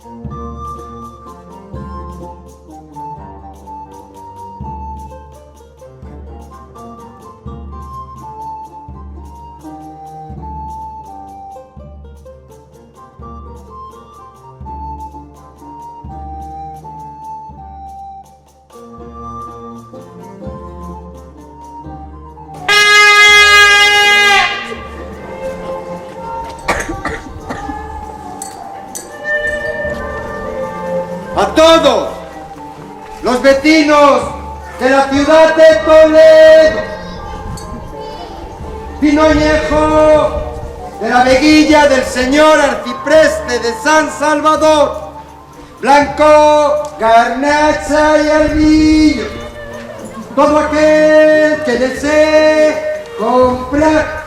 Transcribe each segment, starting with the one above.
A todos los vecinos de la ciudad de Toledo, vino añejo de la veguilla del señor arcipreste de San Salvador, blanco, garnacha y albillo, todo aquel que desee comprar.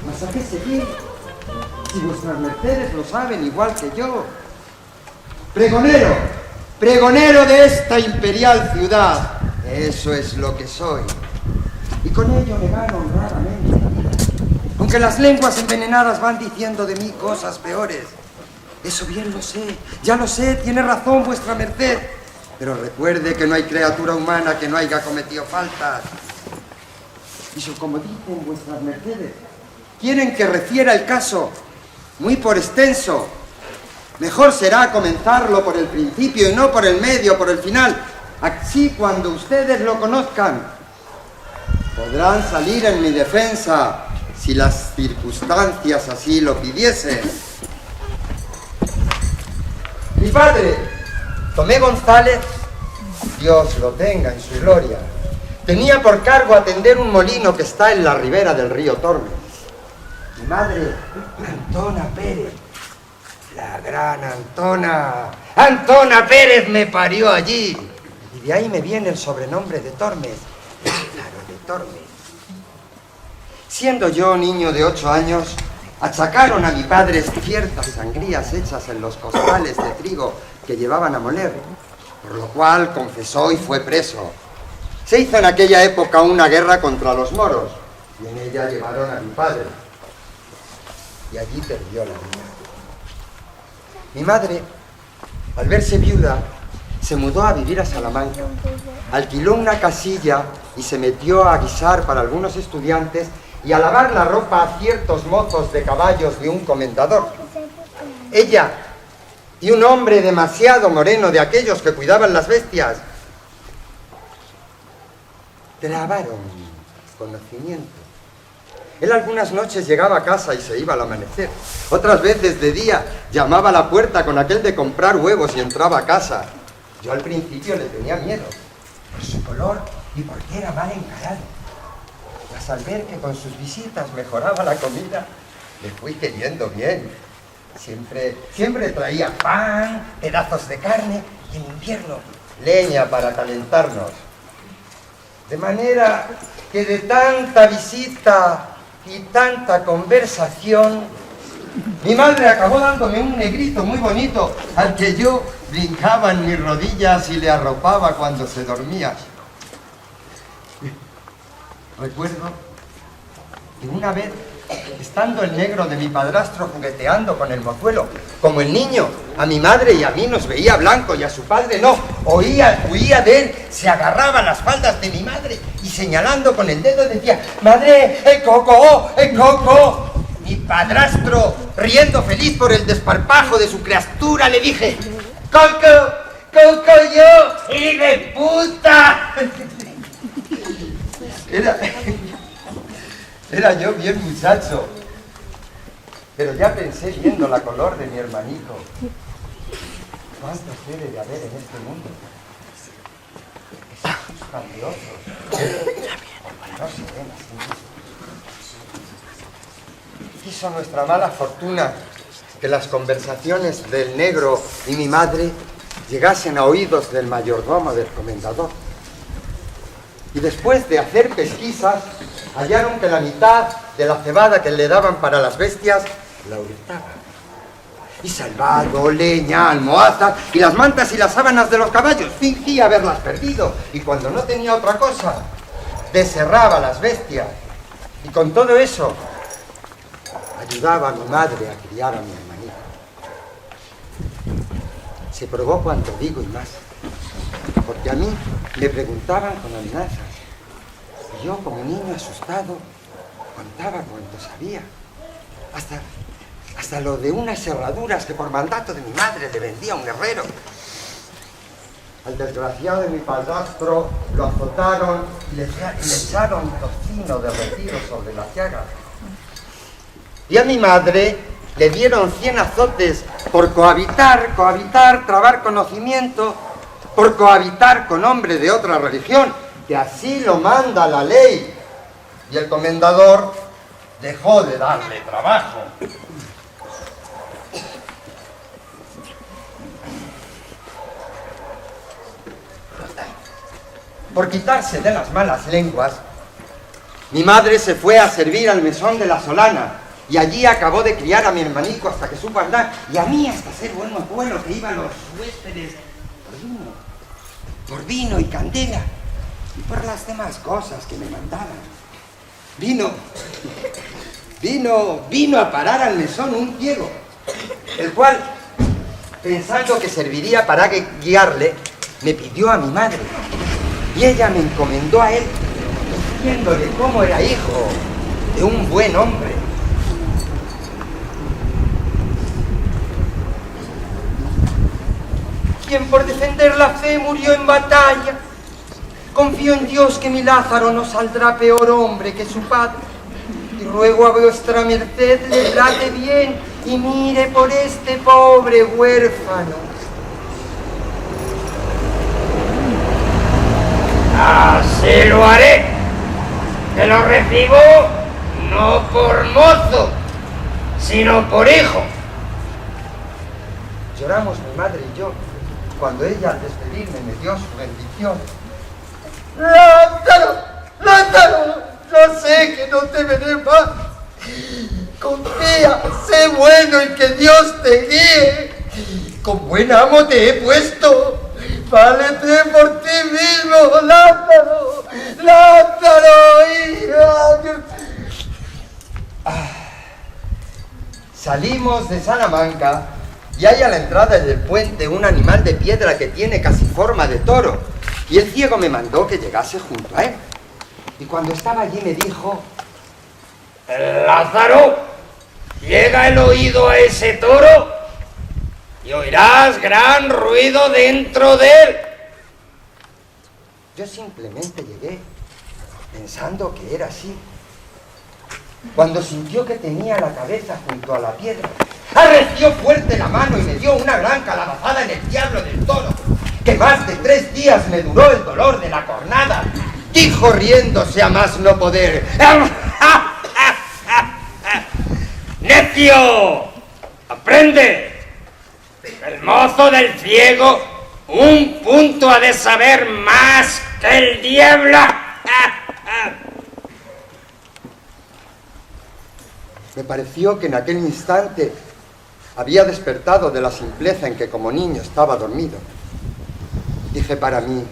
¿Mas a qué seguir? Si vuestras mercedes lo saben igual que yo. Pregonero de esta imperial ciudad, eso es lo que soy. Y con ello me gano honradamente. Aunque las lenguas envenenadas van diciendo de mí cosas peores. Eso bien lo sé, ya lo sé, tiene razón vuestra merced. Pero recuerde que no hay criatura humana que no haya cometido faltas. Y como dicen vuestras mercedes, quieren que refiera el caso, muy por extenso. Mejor será comenzarlo por el principio y no por el medio, por el final. Así, cuando ustedes lo conozcan, podrán salir en mi defensa, si las circunstancias así lo pidiesen. Mi padre, Tomé González, Dios lo tenga en su gloria, tenía por cargo atender un molino que está en la ribera del río Tormes. Mi madre, Antona Pérez, la gran Antona Pérez me parió allí. Y de ahí me viene el sobrenombre de Tormes, Lázaro de Tormes. Siendo yo niño de 8 años, achacaron a mi padre ciertas sangrías hechas en los costales de trigo que llevaban a moler, por lo cual confesó y fue preso. Se hizo en aquella época una guerra contra los moros, y en ella llevaron a mi padre. Y allí perdió la vida. Mi madre, al verse viuda, se mudó a vivir a Salamanca. Alquiló una casilla y se metió a guisar para algunos estudiantes y a lavar la ropa a ciertos mozos de caballos de un comendador. Ella y un hombre demasiado moreno de aquellos que cuidaban las bestias trabaron conocimiento. Él algunas noches llegaba a casa y se iba al amanecer. Otras veces de día llamaba a la puerta con aquel de comprar huevos y entraba a casa. Yo al principio le tenía miedo, por su color y porque era mal encarado. Mas al ver que con sus visitas mejoraba la comida, le fui queriendo bien. Siempre traía pan, pedazos de carne y en invierno leña para calentarnos. De manera que de tanta visita y tanta conversación, mi madre acabó dándome un negrito muy bonito al que yo brincaba en mis rodillas y le arropaba cuando se dormía. Recuerdo que una vez, estando el negro de mi padrastro jugueteando con el mozuelo, como el niño, a mi madre y a mí nos veía blanco y a su padre no, huía de él, se agarraba a las faldas de mi madre y señalando con el dedo decía: «¡Madre, el coco, el coco!». Mi padrastro, riendo feliz por el desparpajo de su criatura, le dije: «¡Coco, coco yo, hijo de puta!». Era yo bien muchacho, pero ya pensé viendo la color de mi hermanito. ¿Cuántos debe de haber en este mundo? Espíritus grandiosos, no se ven así mismos. Quiso nuestra mala fortuna que las conversaciones del negro y mi madre llegasen a oídos del mayordomo del comendador. Y después de hacer pesquisas, hallaron que la mitad de la cebada que le daban para las bestias la hurtaban. Y salvado, leña, almohazas y las mantas y las sábanas de los caballos, fingía haberlas perdido. Y cuando no tenía otra cosa, desherraba las bestias. Y con todo eso, ayudaba a mi madre a criar a mi hermanito. Se probó cuanto digo y más, porque a mí me preguntaban con amenazas. Y yo, como niño asustado, contaba cuanto sabía. Hasta lo de unas herraduras que por mandato de mi madre le vendía a un herrero. Al desgraciado de mi padrastro lo azotaron y le echaron tocino derretido sobre las llagas. Y a mi madre le dieron 100 azotes por cohabitar, trabar conocimiento, por cohabitar con hombre de otra religión, que así lo manda la ley. Y el comendador dejó de darle trabajo. Por quitarse de las malas lenguas, mi madre se fue a servir al mesón de la Solana y allí acabó de criar a mi hermanico hasta que supo andar, y a mí hasta ser buen mozuelo que iban los huéspedes por vino y candela y por las demás cosas que me mandaban. Vino a parar al mesón un ciego, el cual, pensando que serviría para guiarle, me pidió a mi madre. Y ella me encomendó a él, diciéndole cómo era hijo de un buen hombre. Quien por defender la fe murió en batalla. Confío en Dios que mi Lázaro no saldrá peor hombre que su padre. Y ruego a vuestra merced le trate bien y mire por este pobre huérfano. Así lo haré, que lo recibo no por mozo, sino por hijo. Lloramos mi madre y yo, cuando ella al despedirme me dio su bendición. ¡Lázaro! ¡Lázaro! Yo sé que no te veré más. Confía, sé bueno y que Dios te guíe. Con buen amo te he puesto. ¡Válete por ti mismo, Lázaro! ¡Lázaro, hija! Salimos de Salamanca y hay a la entrada del puente un animal de piedra que tiene casi forma de toro. Y el ciego me mandó que llegase junto a él. Y cuando estaba allí me dijo: Lázaro, llega el oído a ese toro y oirás gran ruido dentro de él. Yo simplemente llegué, pensando que era así. Cuando sintió que tenía la cabeza junto a la piedra, arreció fuerte la mano y me dio una gran calabazada en el diablo del toro, que más de 3 días me duró el dolor de la cornada. Dijo riéndose a más no poder: ¡Necio! ¡Aprende! El mozo del ciego un punto ha de saber más que el diablo. Me pareció que en aquel instante había despertado de la simpleza en que como niño estaba dormido. Dije para mí: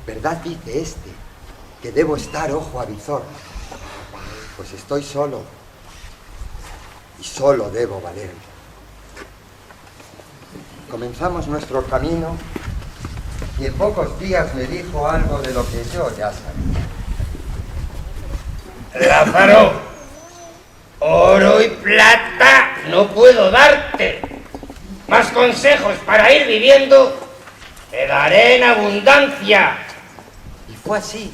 ¿verdad dice este que debo estar ojo a visor? Pues estoy solo y solo debo valerme. Comenzamos nuestro camino y en pocos días me dijo algo de lo que yo ya sabía. Lázaro, oro y plata no puedo darte. Más consejos para ir viviendo te daré en abundancia. Y fue así,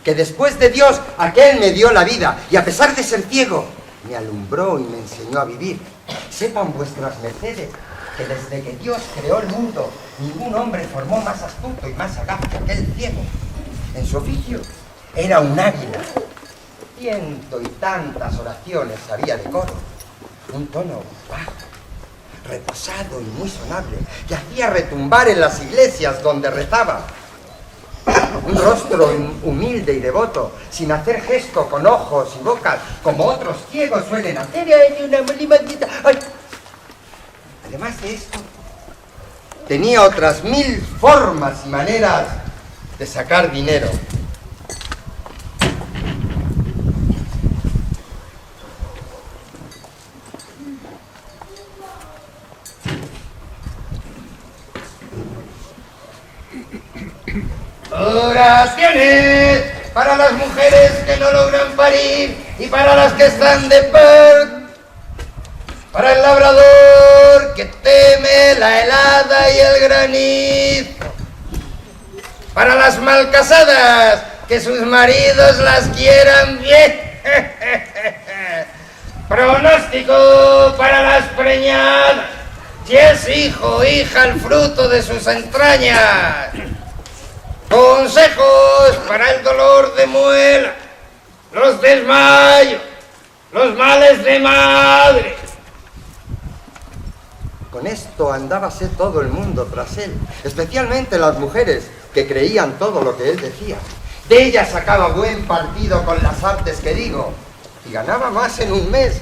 que después de Dios aquel me dio la vida y a pesar de ser ciego, me alumbró y me enseñó a vivir. Sepan vuestras mercedes que desde que Dios creó el mundo, ningún hombre formó más astuto y más sagaz que aquel ciego. En su oficio era un águila. 100 y tantas oraciones sabía de coro. Un tono bajo, reposado y muy sonable, que hacía retumbar en las iglesias donde rezaba. Un rostro humilde y devoto, sin hacer gesto con ojos y bocas, como otros ciegos suelen hacer. Además de esto, tenía otras 1000 formas y maneras de sacar dinero. Oraciones para las mujeres que no logran parir y para las que están de parto. Para el labrador que teme la helada y el granizo. Para las mal casadas que sus maridos las quieran bien. Pronóstico para las preñadas, si es hijo o hija el fruto de sus entrañas. Consejos para el dolor de muela, los desmayos, los males de madre. Con esto andábase todo el mundo tras él, especialmente las mujeres que creían todo lo que él decía. De ellas sacaba buen partido con las artes que digo, y ganaba más en un mes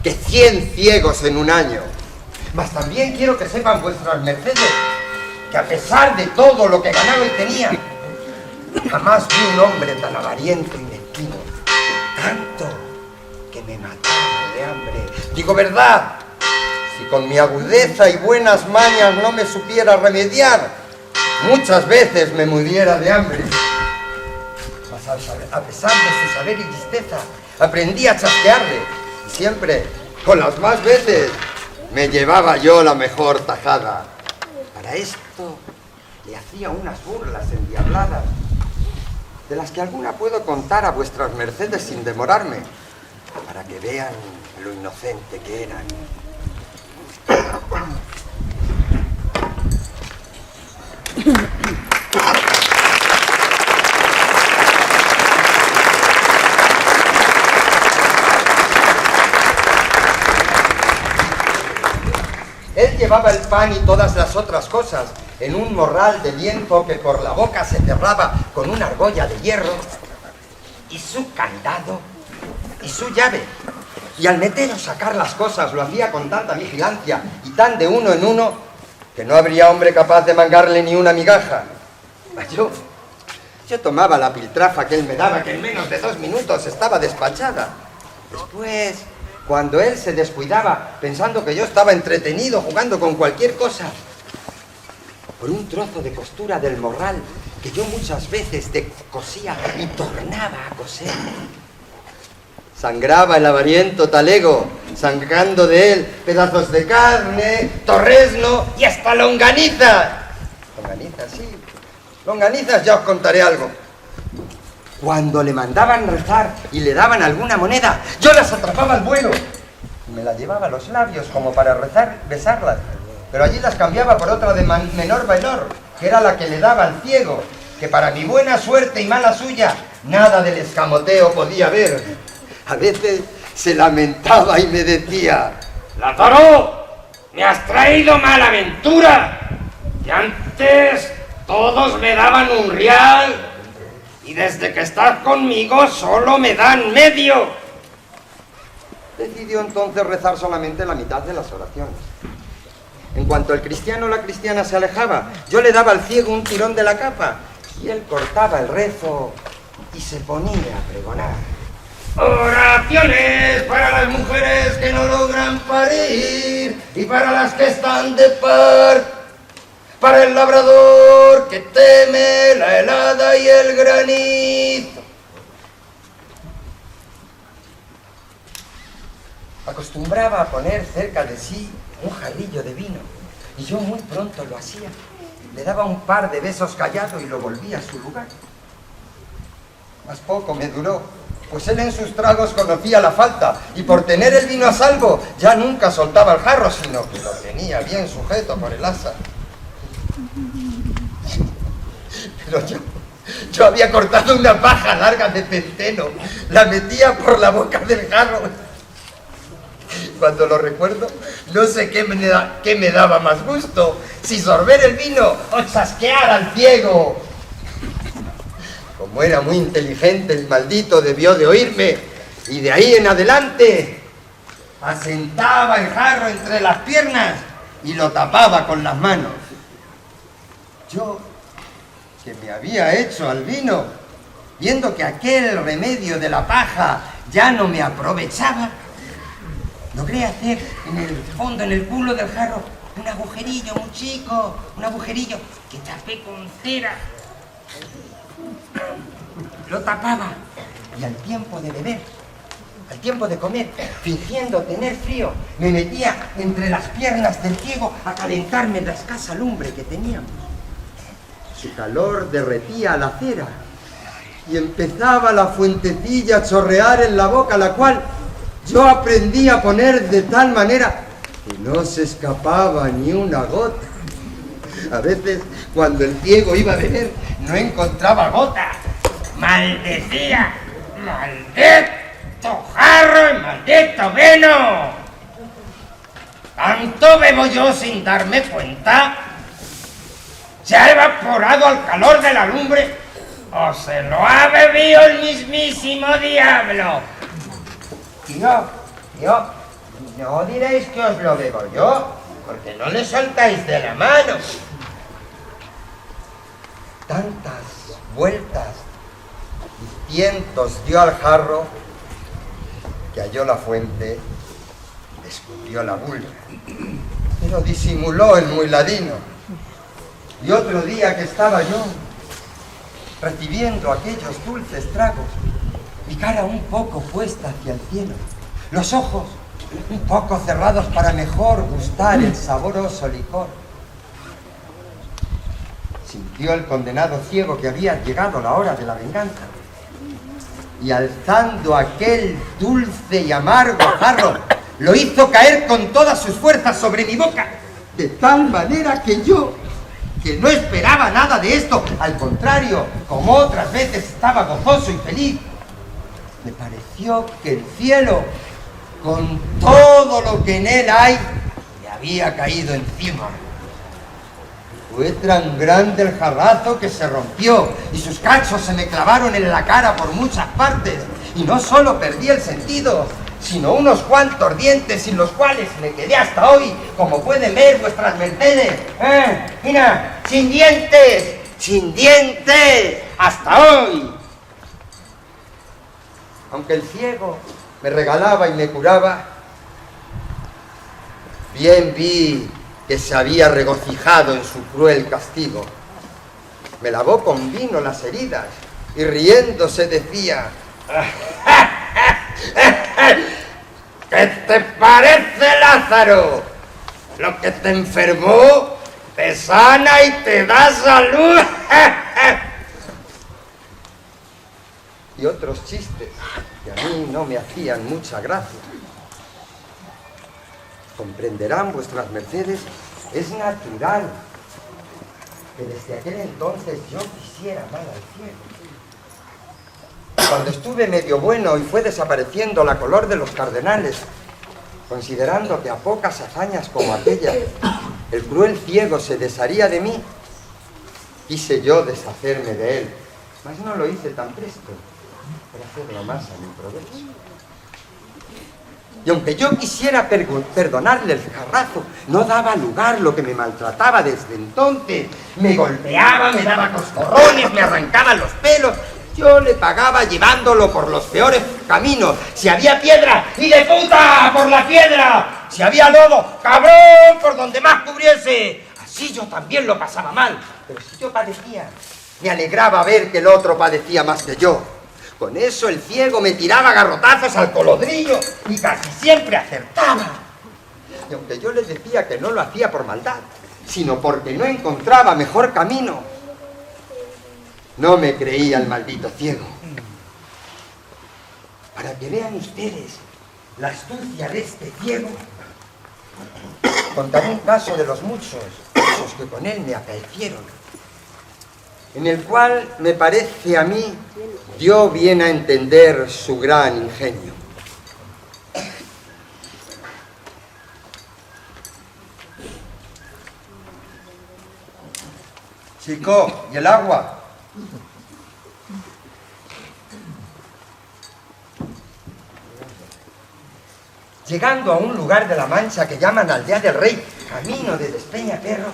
que 100 ciegos en un año. Mas también quiero que sepan vuestras mercedes que a pesar de todo lo que ganaba y tenía, jamás vi un hombre tan avariento y mezquino, tanto que me mataba de hambre. Digo verdad, si con mi agudeza y buenas mañas no me supiera remediar, muchas veces me muriera de hambre. Mas a pesar de su saber y listeza, aprendí a chasquearle, y siempre, con las más veces, me llevaba yo la mejor tajada. Para esto le hacía unas burlas endiabladas, de las que alguna puedo contar a vuestras mercedes sin demorarme, para que vean lo inocente que eran. Él llevaba el pan y todas las otras cosas en un morral de lienzo que por la boca se cerraba con una argolla de hierro, y su candado y su llave. Y al meter o sacar las cosas lo hacía con tanta vigilancia y tan de uno en uno que no habría hombre capaz de mangarle ni una migaja. Yo tomaba la piltrafa que él me daba, que en menos de 2 minutos estaba despachada. Después, cuando él se descuidaba, pensando que yo estaba entretenido jugando con cualquier cosa, por un trozo de costura del morral que yo muchas veces cosía y tornaba a coser, sangraba el avariento talego, sacando de él pedazos de carne, torrezno y hasta longanizas. Longanizas, sí. Longanizas, ya os contaré algo. Cuando le mandaban rezar y le daban alguna moneda, yo las atrapaba al vuelo y me las llevaba a los labios como para rezar, besarlas. Pero allí las cambiaba por otra de menor valor, que era la que le daba al ciego, que para mi buena suerte y mala suya, nada del escamoteo podía ver. A veces se lamentaba y me decía: ¡Lázaro! ¡Me has traído mala aventura! Que antes todos me daban un real y desde que estás conmigo solo me dan medio. Decidió entonces rezar solamente la mitad de las oraciones. En cuanto el cristiano o la cristiana se alejaba, yo le daba al ciego un tirón de la capa y él cortaba el rezo y se ponía a pregonar. Oraciones para las mujeres que no logran parir y para las que están de parto. Para el labrador que teme la helada y el granizo. Acostumbraba a poner cerca de sí un jarrillo de vino, y yo muy pronto lo hacía. Le daba un par de besos callado y lo volvía a su lugar. Mas poco me duró, pues él en sus tragos conocía la falta, y por tener el vino a salvo, ya nunca soltaba el jarro, sino que lo tenía bien sujeto por el asa. Pero yo había cortado una paja larga de centeno, la metía por la boca del jarro. Cuando lo recuerdo, no sé qué me daba más gusto, si sorber el vino o chasquear al ciego. Como era muy inteligente, el maldito debió de oírme, y de ahí en adelante asentaba el jarro entre las piernas y lo tapaba con las manos. Yo, que me había hecho al vino, viendo que aquel remedio de la paja ya no me aprovechaba, logré hacer en el fondo, en el culo del jarro, un agujerillo muy chico, un agujerillo que tapé con cera. Lo tapaba y al tiempo de beber, al tiempo de comer, fingiendo tener frío, me metía entre las piernas del ciego a calentarme en la escasa lumbre que teníamos. Su calor derretía la cera y empezaba la fuentecilla a chorrear en la boca, la cual yo aprendí a poner de tal manera que no se escapaba ni una gota. A veces, cuando el ciego iba a beber, no encontraba gota. ¡Maldecía! ¡Maldito jarro y maldito vino! ¿Tanto bebo yo sin darme cuenta? ¿Se ha evaporado al calor de la lumbre o se lo ha bebido el mismísimo diablo? Tío, no diréis que os lo bebo yo, porque no le soltáis de la mano. Tantas vueltas y cientos dio al jarro que halló la fuente, descubrió la bulba, pero disimuló el muy ladino. Y otro día que estaba yo recibiendo aquellos dulces tragos, mi cara un poco puesta hacia el cielo, los ojos un poco cerrados para mejor gustar el saboroso licor, sintió el condenado ciego que había llegado la hora de la venganza, y alzando aquel dulce y amargo jarro, lo hizo caer con todas sus fuerzas sobre mi boca, de tal manera que yo, que no esperaba nada de esto, al contrario, como otras veces estaba gozoso y feliz, me pareció que el cielo, con todo lo que en él hay, le había caído encima. Fue tan grande el jarrazo que se rompió y sus cachos se me clavaron en la cara por muchas partes, y no solo perdí el sentido, sino unos cuantos dientes sin los cuales me quedé hasta hoy, como pueden ver vuestras mercedes. Mira, sin dientes, hasta hoy. Aunque el ciego me regalaba y me curaba, bien vi que se había regocijado en su cruel castigo. Me lavó con vino las heridas y riéndose decía: ¿qué te parece, Lázaro? Lo que te enfermó te sana y te da salud. Y otros chistes que a mí no me hacían mucha gracia. Comprenderán vuestras mercedes, es natural que desde aquel entonces yo quisiera mal al cielo. Cuando estuve medio bueno y fue desapareciendo la color de los cardenales, considerando que a pocas hazañas como aquella el cruel ciego se desharía de mí, quise yo deshacerme de él, mas no lo hice tan presto, por hacerlo más a mi provecho. Y aunque yo quisiera perdonarle el jarrazo, no daba lugar lo que me maltrataba desde entonces. Me golpeaba, me daba coscorrones, me arrancaba los pelos. Yo le pagaba llevándolo por los peores caminos. Si había piedra, ¡y de puta por la piedra! Si había lodo, ¡cabrón por donde más cubriese! Así yo también lo pasaba mal. Pero si yo padecía, me alegraba ver que el otro padecía más que yo. Con eso el ciego me tiraba garrotazos al colodrillo y casi siempre acertaba. Y aunque yo le decía que no lo hacía por maldad, sino porque no encontraba mejor camino, no me creía el maldito ciego. Para que vean ustedes la astucia de este ciego, contaré un caso de los muchos que con él me acaecieron, en el cual me parece a mí dio bien a entender su gran ingenio. Chico, ¿y el agua? Llegando a un lugar de la Mancha que llaman Aldea del Rey, camino de Despeñaperro,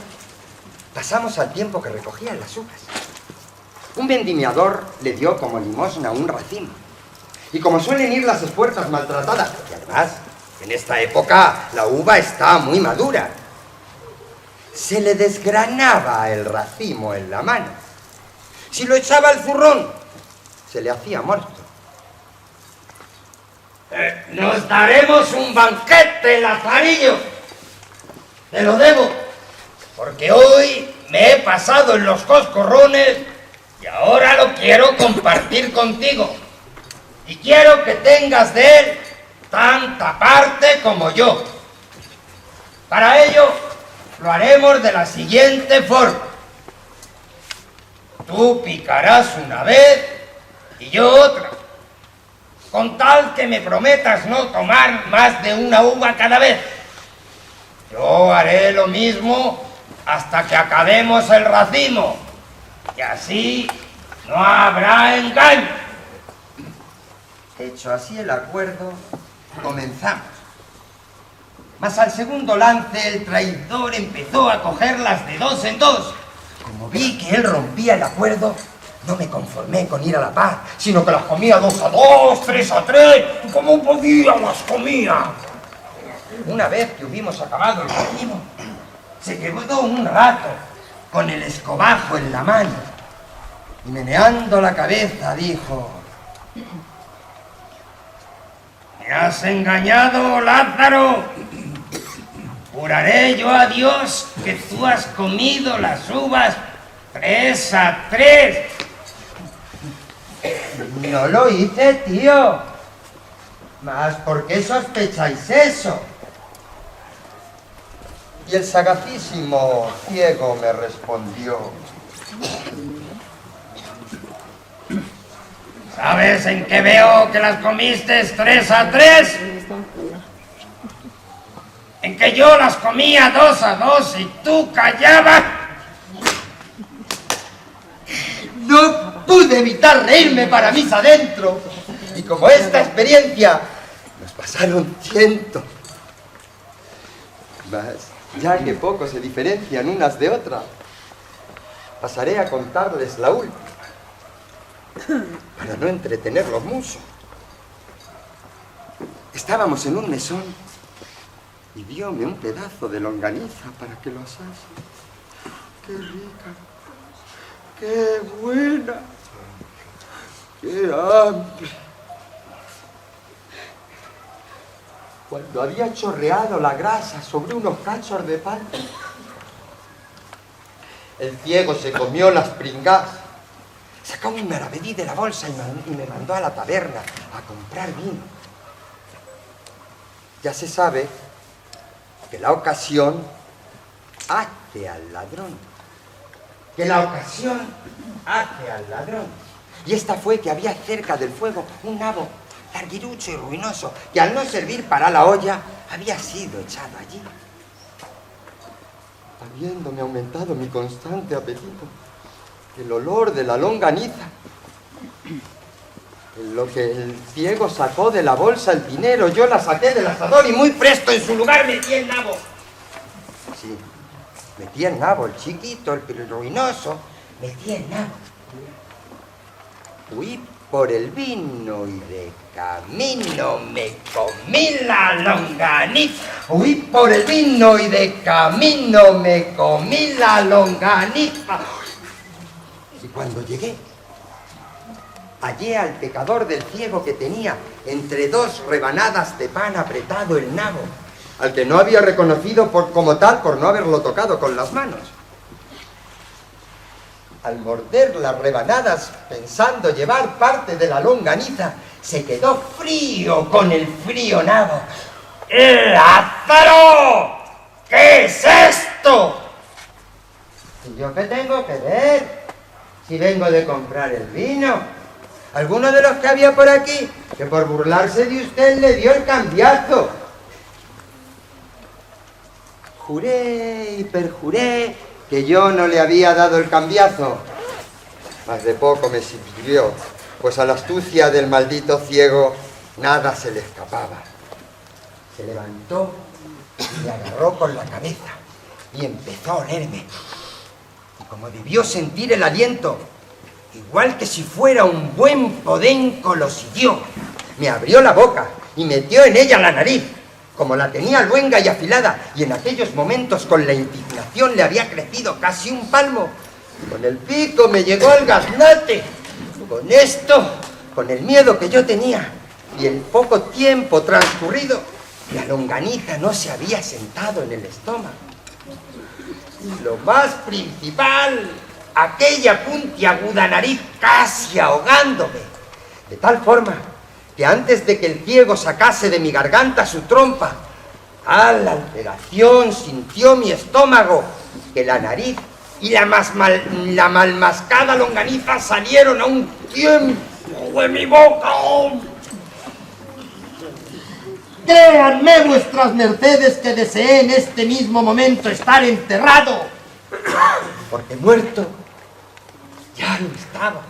pasamos al tiempo que recogían las uvas. Un vendimiador le dio como limosna un racimo. Y como suelen ir las espuertas maltratadas, y además, en esta época la uva está muy madura, se le desgranaba el racimo en la mano. si lo echaba al zurrón, se le hacía muerto. Nos daremos un banquete, Lazarillo. Te lo debo, porque hoy me he pasado en los coscorrones y ahora lo quiero compartir contigo. Y quiero que tengas de él tanta parte como yo. Para ello, lo haremos de la siguiente forma. Tú picarás una vez y yo otra, con tal que me prometas no tomar más de una uva cada vez. Yo haré lo mismo hasta que acabemos el racimo, y así no habrá engaño. Hecho así el acuerdo, comenzamos. Mas al segundo lance el traidor empezó a cogerlas de dos en dos. Como vi que él rompía el acuerdo, no me conformé con ir a la paz, sino que las comía 2 a 2, 3 a 3, como podía las comía. Una vez que hubimos acabado el racimo, se quedó un rato con el escobajo en la mano y meneando la cabeza dijo: ¿Me has engañado, Lázaro? Juraré yo a Dios que tú has comido las uvas 3 a 3. No lo hice, tío. Mas, ¿por qué sospecháis eso? Y el sagacísimo ciego me respondió: ¿Sabes en qué veo que las comiste 3 a 3? En que yo las comía 2 a 2 y tú callabas. No pude evitar reírme para mis adentro. Y como esta experiencia nos pasaron 100. Mas, ya que poco se diferencian unas de otras, pasaré a contarles la última, para no entretenerlos mucho. Estábamos en un mesón y dióme un pedazo de longaniza para que lo asase. ¡Qué rica! ¡Qué buena! ¡Qué hambre! Cuando había chorreado la grasa sobre unos cachos de pan, el ciego se comió las pringas, sacó un maravedí de la bolsa y me mandó a la taberna a comprar vino. Ya se sabe que la ocasión hace al ladrón. Que la ocasión hace al ladrón. Y esta fue que había cerca del fuego un nabo larguirucho y ruinoso, que al no servir para la olla, había sido echado allí. Habiéndome aumentado mi constante apetito, el olor de la longaniza, en lo que el ciego sacó de la bolsa el dinero, yo la saqué del asador y muy presto en su lugar metí el nabo. Sí, metí el nabo, el chiquito, el ruinoso, metí el nabo. Fui por el vino y de camino me comí la longaniza. Huí por el vino y de camino me comí la longaniza. Y cuando llegué, hallé al pecador del ciego que tenía entre 2 rebanadas de pan apretado el nabo, al que no había reconocido como tal por no haberlo tocado con las manos. Al morder las rebanadas, pensando llevar parte de la longaniza, se quedó frío con el frío nabo. ¡Lázaro! ¿Qué es esto? ¿Y yo qué tengo que ver? Si vengo de comprar el vino. Alguno de los que había por aquí, que por burlarse de usted le dio el cambiazo. Juré y perjuré que yo no le había dado el cambiazo. Mas de poco me sirvió, pues a la astucia del maldito ciego nada se le escapaba. Se levantó y me agarró con la cabeza y empezó a olerme. Y como debió sentir el aliento, igual que si fuera un buen podenco, lo siguió. Me abrió la boca y metió en ella la nariz, como la tenía luenga y afilada, y en aquellos momentos con la indignación le había crecido casi un palmo. Con el pico me llegó el gaznate. Con esto, con el miedo que yo tenía y el poco tiempo transcurrido, la longaniza no se había sentado en el estómago. Y lo más principal, aquella puntiaguda nariz casi ahogándome, de tal forma que antes de que el ciego sacase de mi garganta su trompa, tal alteración sintió mi estómago que la nariz y la mal mascada longaniza salieron a un tiempo de mi boca. Créanme vuestras mercedes que deseé en este mismo momento estar enterrado, porque muerto ya lo estaba.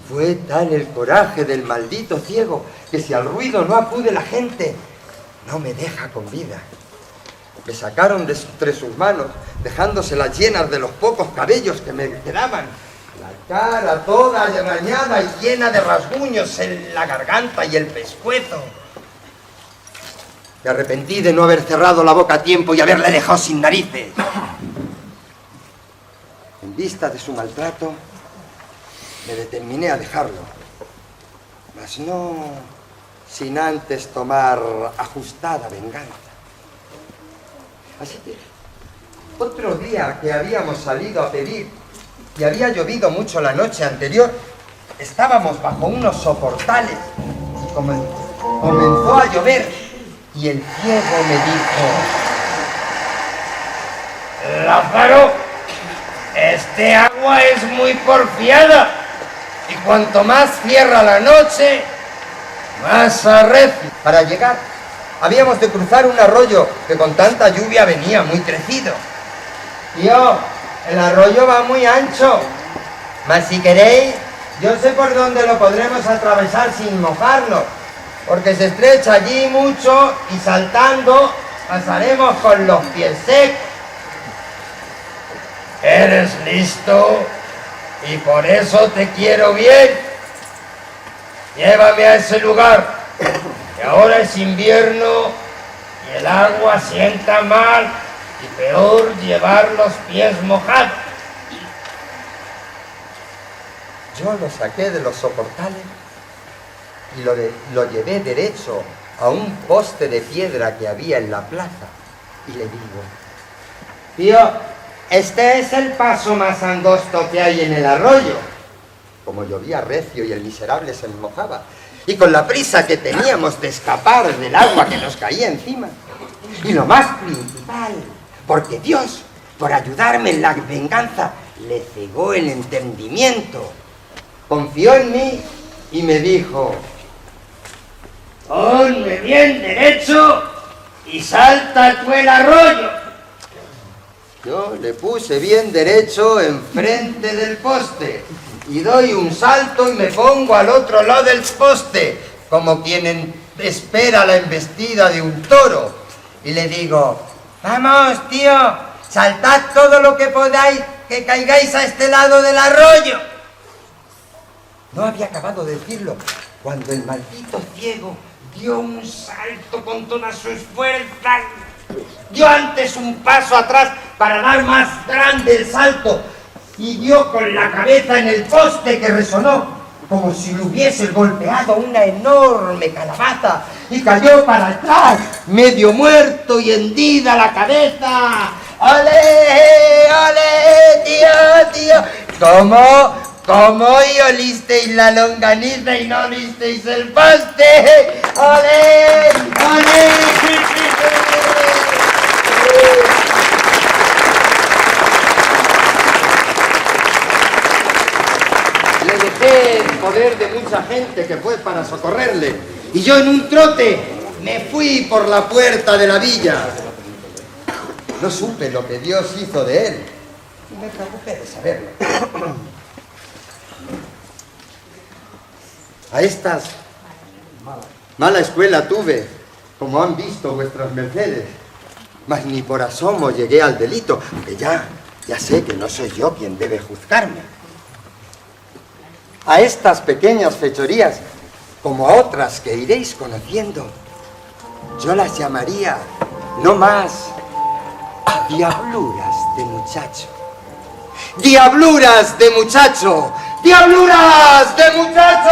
Fue tal el coraje del maldito ciego que si al ruido no acude la gente, no me deja con vida. Me sacaron de entre sus manos, dejándoselas llenas de los pocos cabellos que me quedaban, la cara toda arañada y llena de rasguños en la garganta y el pescuezo. Me arrepentí de no haber cerrado la boca a tiempo y haberle dejado sin narices. En vista de su maltrato, me determiné a dejarlo, mas no sin antes tomar ajustada venganza. Así que, otro día que habíamos salido a pedir y había llovido mucho la noche anterior, estábamos bajo unos soportales y comenzó a llover. Y el ciego me dijo: Lázaro, este agua es muy porfiada y cuanto más cierra la noche, más arrecia. Para llegar, habíamos de cruzar un arroyo que con tanta lluvia venía muy crecido. Tío, el arroyo va muy ancho, mas si queréis, yo sé por dónde lo podremos atravesar sin mojarnos, porque se estrecha allí mucho y saltando pasaremos con los pies secos. Eres listo y por eso te quiero bien. Llévame a ese lugar, que ahora es invierno y el agua sienta mal y peor llevar los pies mojados. Yo lo saqué de los soportales y lo llevé derecho a un poste de piedra que había en la plaza y le digo: tío, este es el paso más angosto que hay en el arroyo. Como llovía recio y el miserable se mojaba, y con la prisa que teníamos de escapar del agua que nos caía encima. Y lo más principal, porque Dios, por ayudarme en la venganza, le cegó el entendimiento. Confió en mí y me dijo: ponme bien derecho y salta tú el arroyo. Yo le puse bien derecho enfrente del poste y doy un salto y me pongo al otro lado del poste, como quien espera la embestida de un toro. Y le digo: vamos, tío, saltad todo lo que podáis, que caigáis a este lado del arroyo. No había acabado de decirlo cuando el maldito ciego dio un salto con todas sus fuerzas. Dio antes un paso atrás para dar más grande el salto y dio con la cabeza en el poste, que resonó como si le hubiese golpeado una enorme calabaza, y cayó para atrás, medio muerto y hendida la cabeza. ¡Ole, ole, tío, tío! ¿Cómo y olisteis la longaniza y no olisteis el poste? ¡Ole, ole! Le dejé el poder de mucha gente que fue para socorrerle, y yo en un trote me fui por la puerta de la villa. No supe lo que Dios hizo de él y me preocupé de saberlo. A estas mala escuela tuve, como han visto vuestras mercedes, mas ni por asomo llegué al delito, aunque ya sé que no soy yo quien debe juzgarme. A estas pequeñas fechorías, como a otras que iréis conociendo, yo las llamaría no más diabluras de muchacho. ¡Diabluras de muchacho! ¡Diabluras de muchacho!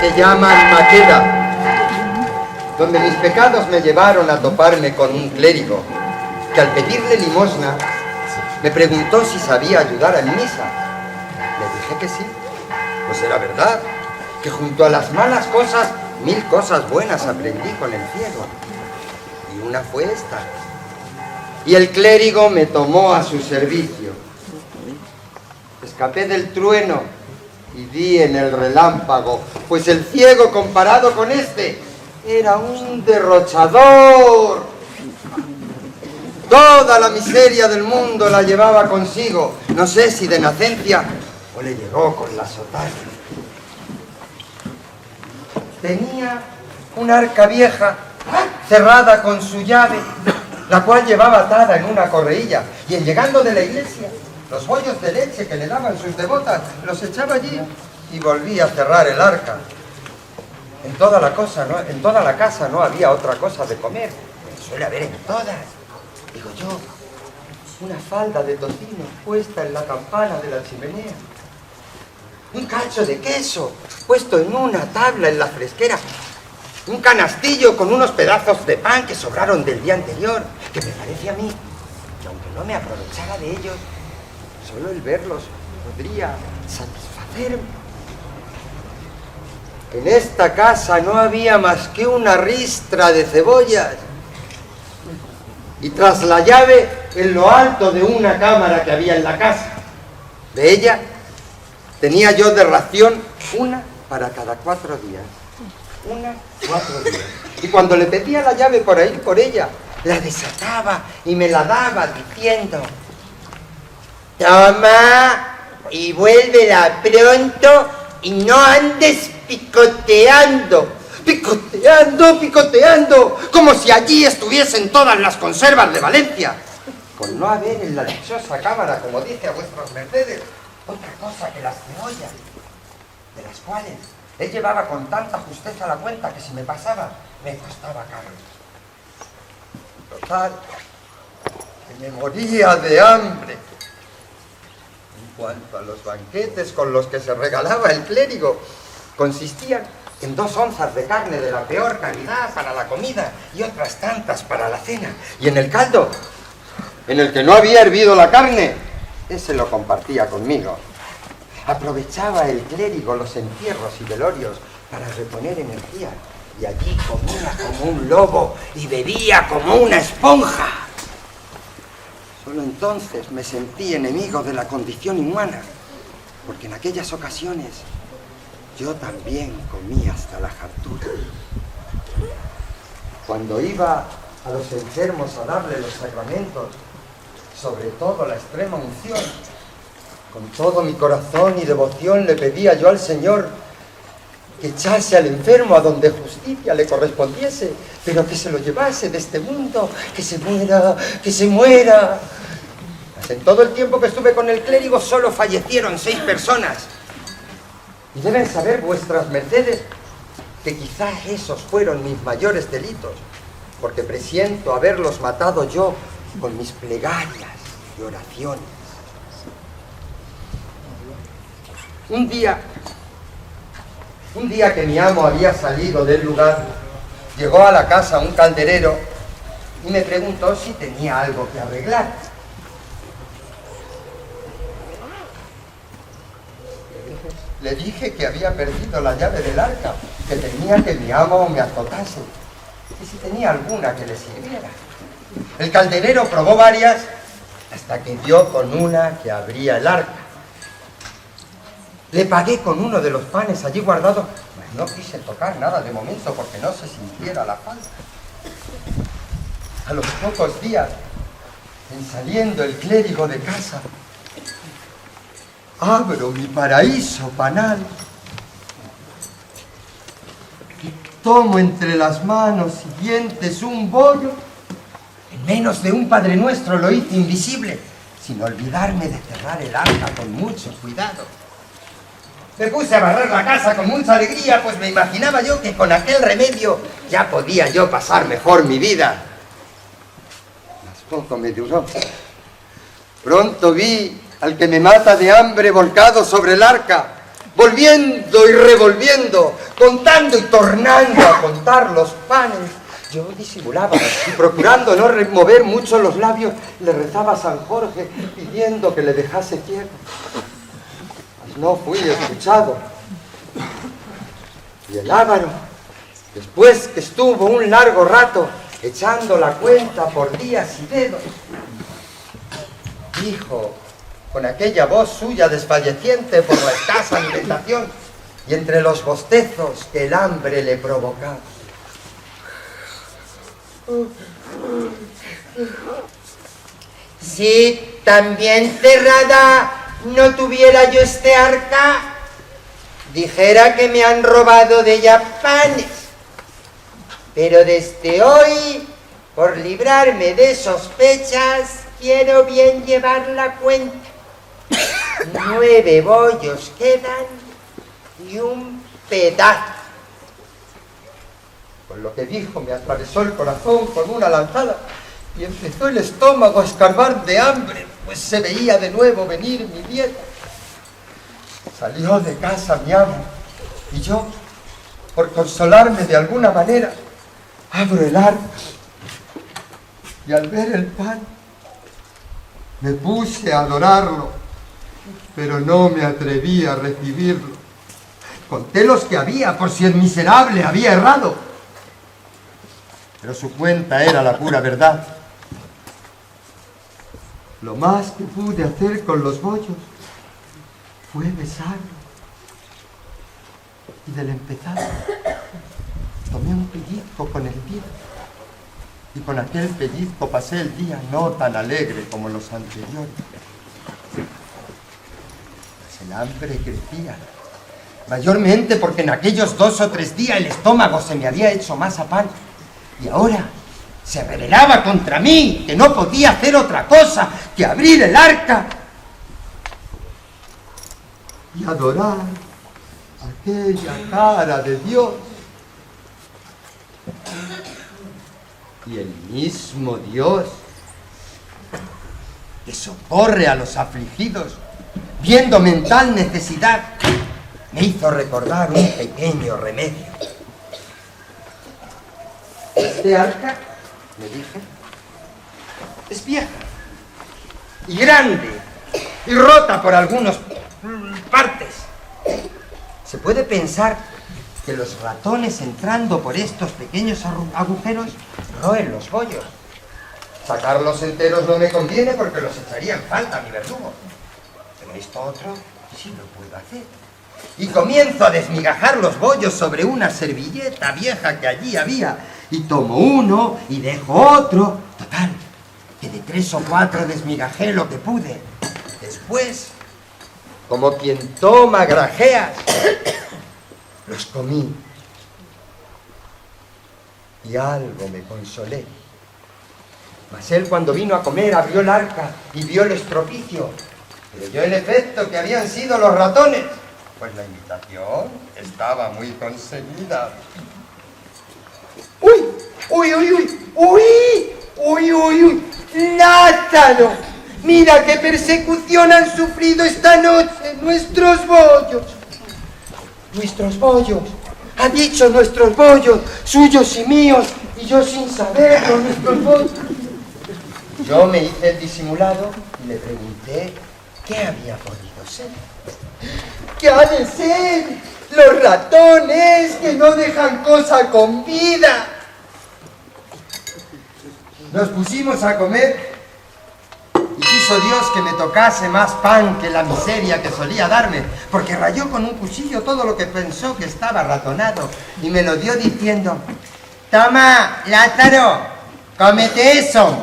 Que llaman Maqueda, donde mis pecados me llevaron a toparme con un clérigo que al pedirle limosna me preguntó si sabía ayudar en misa. Le dije que sí, pues era verdad, que junto a las malas cosas, 1000 cosas buenas aprendí con el ciego, y una fue esta. Y el clérigo me tomó a su servicio. Escapé del trueno y di en el relámpago, pues el ciego comparado con este era un derrochador. Toda la miseria del mundo la llevaba consigo, no sé si de nacencia o le llegó con la sotana. Tenía una arca vieja cerrada con su llave, la cual llevaba atada en una correilla, y en llegando de la iglesia, los bollos de leche que le daban sus devotas los echaba allí y volvía a cerrar el arca. En toda la casa no había otra cosa de comer. Suele haber en todas. Digo yo, una falda de tocino puesta en la campana de la chimenea. Un cacho de queso puesto en una tabla en la fresquera. Un canastillo con unos pedazos de pan que sobraron del día anterior. Que me parece a mí que aunque no me aprovechara de ellos, solo el verlos podría satisfacerme. En esta casa no había más que una ristra de cebollas. Y tras la llave, en lo alto de una cámara que había en la casa. De ella tenía yo de ración una para cada 4 días. 4 días. Y cuando le pedía la llave para ir por ella, la desataba y me la daba diciendo: toma y vuélvela pronto y no andes picoteando. Picoteando, como si allí estuviesen todas las conservas de Valencia. Por no haber en la dichosa cámara, como dice a vuestras mercedes, otra cosa que las cebollas, de las cuales él llevaba con tanta justeza la cuenta que si me pasaba, me costaba caro. Total, que me moría de hambre. En cuanto a los banquetes con los que se regalaba el clérigo, consistían en 2 onzas de carne de la peor calidad para la comida y otras tantas para la cena. Y en el caldo, en el que no había hervido la carne, ese lo compartía conmigo. Aprovechaba el clérigo los entierros y velorios para reponer energía, y allí comía como un lobo y bebía como una esponja. Solo entonces me sentí enemigo de la condición humana, porque en aquellas ocasiones yo también comía hasta la hartura. Cuando iba a los enfermos a darle los sacramentos, sobre todo la extrema unción, con todo mi corazón y devoción le pedía yo al Señor que echase al enfermo a donde justicia le correspondiese, pero que se lo llevase de este mundo, que se muera, que se muera. Mas en todo el tiempo que estuve con el clérigo solo fallecieron 6 personas. Y deben saber vuestras mercedes que quizá esos fueron mis mayores delitos, porque presiento haberlos matado yo con mis plegarias y oraciones. Un día que mi amo había salido del lugar, llegó a la casa un calderero y me preguntó si tenía algo que arreglar. Le dije que había perdido la llave del arca, que temía que mi amo me azotase, y si tenía alguna que le sirviera. El calderero probó varias hasta que dio con una que abría el arca. Le pagué con uno de los panes allí guardados, mas no quise tocar nada de momento porque no se sintiera la falta. A los pocos días, en saliendo el clérigo de casa, abro mi paraíso panal y tomo entre las manos siguientes un bollo. En menos de un Padre Nuestro lo hice invisible, sin olvidarme de cerrar el arca con mucho cuidado. Me puse a barrer la casa con mucha alegría, pues me imaginaba yo que con aquel remedio ya podía yo pasar mejor mi vida. Mas poco me duró. Pronto vi al que me mata de hambre volcado sobre el arca, volviendo y revolviendo, contando y tornando a contar los panes. Yo disimulaba y procurando no remover mucho los labios, le rezaba a San Jorge pidiendo que le dejase quieto. No fui escuchado. Y el avaro, después que estuvo un largo rato echando la cuenta por días y dedos, dijo con aquella voz suya desfalleciente por la escasa alimentación y entre los bostezos que el hambre le provocaba: si también cerrada no tuviera yo este arca, dijera que me han robado de ella panes. Pero desde hoy, por librarme de sospechas, quiero bien llevar la cuenta. 9 bollos quedan y un pedazo. Con lo que dijo me atravesó el corazón con una lanzada y empezó el estómago a escarbar de hambre, pues se veía de nuevo venir mi dieta. Salió de casa mi amo y yo, por consolarme de alguna manera, abro el arca y al ver el pan me puse a adorarlo, pero no me atreví a recibirlo. Conté los que había por si el miserable había errado, pero su cuenta era la pura verdad. Lo más que pude hacer con los bollos fue besarlo. Y del empezado tomé un pellizco con el dedo. Y con aquel pellizco pasé el día no tan alegre como los anteriores. Pues el hambre crecía. Mayormente porque en aquellos 2 o 3 días el estómago se me había hecho masa pan. Y ahora se rebelaba contra mí, que no podía hacer otra cosa que abrir el arca y adorar aquella cara de Dios. Y el mismo Dios que socorre a los afligidos, viendo mental necesidad, me hizo recordar un pequeño remedio. Este arca, me dije, es vieja y grande y rota por algunas partes. Se puede pensar que los ratones entrando por estos pequeños agujeros roen los bollos. Sacarlos enteros no me conviene porque los echaría en falta a mi verdugo. Pero esto otro sí lo puedo hacer. Y comienzo a desmigajar los bollos sobre una servilleta vieja que allí había. Y tomo uno y dejo otro. Total, que de 3 o 4 desmigajé lo que pude. Después, como quien toma grajeas, Los comí y algo me consolé. Mas él, cuando vino a comer, abrió el arca y vio el estropicio. Creyó el efecto que habían sido los ratones, pues la invitación estaba muy conseguida. ¡Uy! ¡Uy, uy, uy! ¡Uy! ¡Uy, uy, uy! ¡Lázaro! ¡Mira qué persecución han sufrido esta noche nuestros bollos! ¡Nuestros bollos! Ha dicho nuestros bollos, suyos y míos, y yo sin saberlo, nuestros bollos. Yo me hice el disimulado y le pregunté qué había podido ser. ¿Qué ha de ser? Los ratones que no dejan cosa con vida. Nos pusimos a comer y quiso Dios que me tocase más pan que la miseria que solía darme, porque rayó con un cuchillo todo lo que pensó que estaba ratonado y me lo dio diciendo: toma, Lázaro, cómete eso,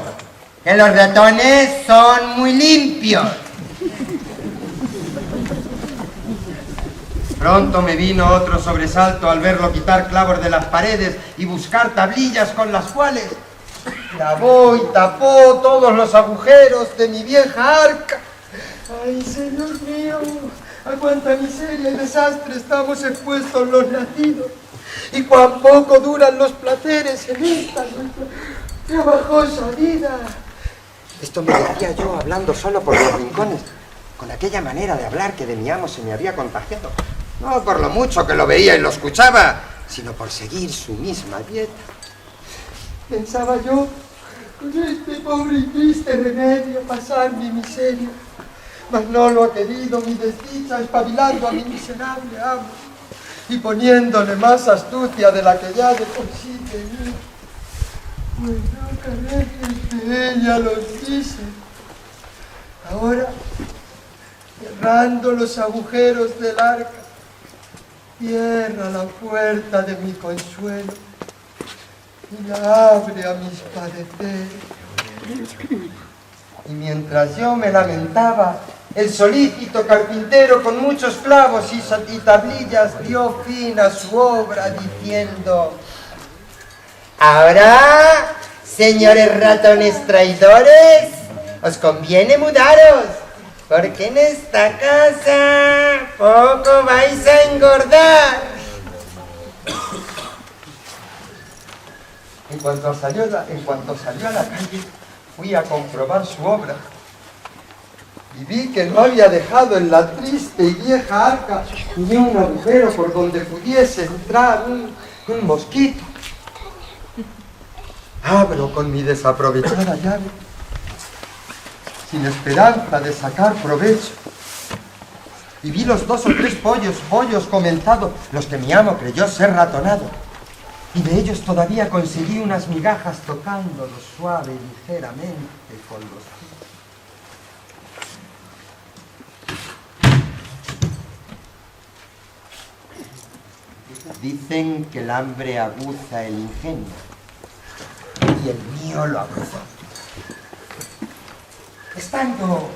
que los ratones son muy limpios. Pronto me vino otro sobresalto al verlo quitar clavos de las paredes y buscar tablillas con las cuales lavó y tapó todos los agujeros de mi vieja arca. ¡Ay, Señor mío! ¡A cuánta miseria y desastre estamos expuestos los nacidos! ¡Y cuán poco duran los placeres en esta nuestra trabajosa vida! Esto me decía yo hablando solo por los rincones, con aquella manera de hablar que de mi amo se me había contagiado. No por lo mucho que lo veía y lo escuchaba, sino por seguir su misma dieta. Pensaba yo, con este pobre y triste remedio, pasar mi miseria. Mas no lo ha querido mi desdicha, espabilando a mi miserable amo y poniéndole más astucia de la que ya de por sí tenía. Pues no careces de ella, los dice. Ahora, cerrando los agujeros del arca, cierra la puerta de mi consuelo y la abre a mis padeceres. Y mientras yo me lamentaba, el solícito carpintero con muchos clavos y tablillas dio fin a su obra diciendo: ahora, señores ratones traidores, os conviene mudaros, porque en esta casa poco vais a engordar. En cuanto salió a la calle, fui a comprobar su obra y vi que no había dejado en la triste y vieja arca ni un agujero por donde pudiese entrar un mosquito. Abro con mi desaprovechada llave, sin esperanza de sacar provecho, y vi los 2 o 3 pollos comenzados, los que mi amo creyó ser ratonado, y de ellos todavía conseguí unas migajas tocándolos suave y ligeramente con los pies. Dicen que el hambre aguza el ingenio, y el mío lo aguzó. Estando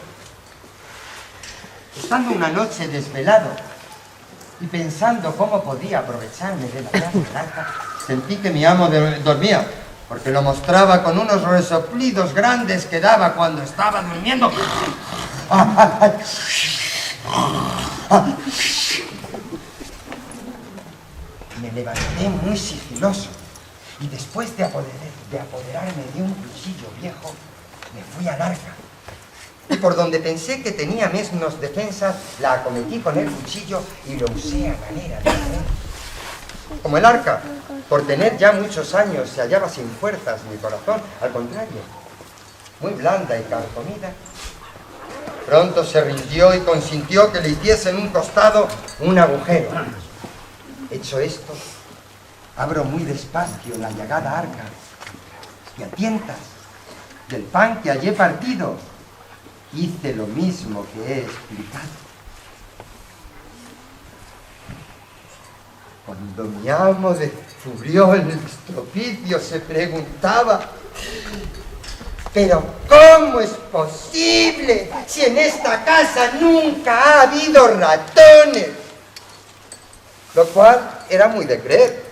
una noche desvelado y pensando cómo podía aprovecharme de la llave del arca, sentí que mi amo dormía, porque lo mostraba con unos resoplidos grandes que daba cuando estaba durmiendo. Me levanté muy sigiloso y después de apoderarme de un cuchillo viejo, me fui al arca. Y por donde pensé que tenía menos defensas, la acometí con el cuchillo y lo usé a manera de hacer. Como el arca, por tener ya muchos años, se hallaba sin fuerzas mi corazón, al contrario, muy blanda y carcomida, pronto se rindió y consintió que le hiciese en un costado un agujero. Hecho esto, abro muy despacio la llagada arca y a tientas del pan que hallé partido, hice lo mismo que he explicado. Cuando mi amo descubrió el estropicio, se preguntaba: ¿pero cómo es posible si en esta casa nunca ha habido ratones? lo cual era muy de creer,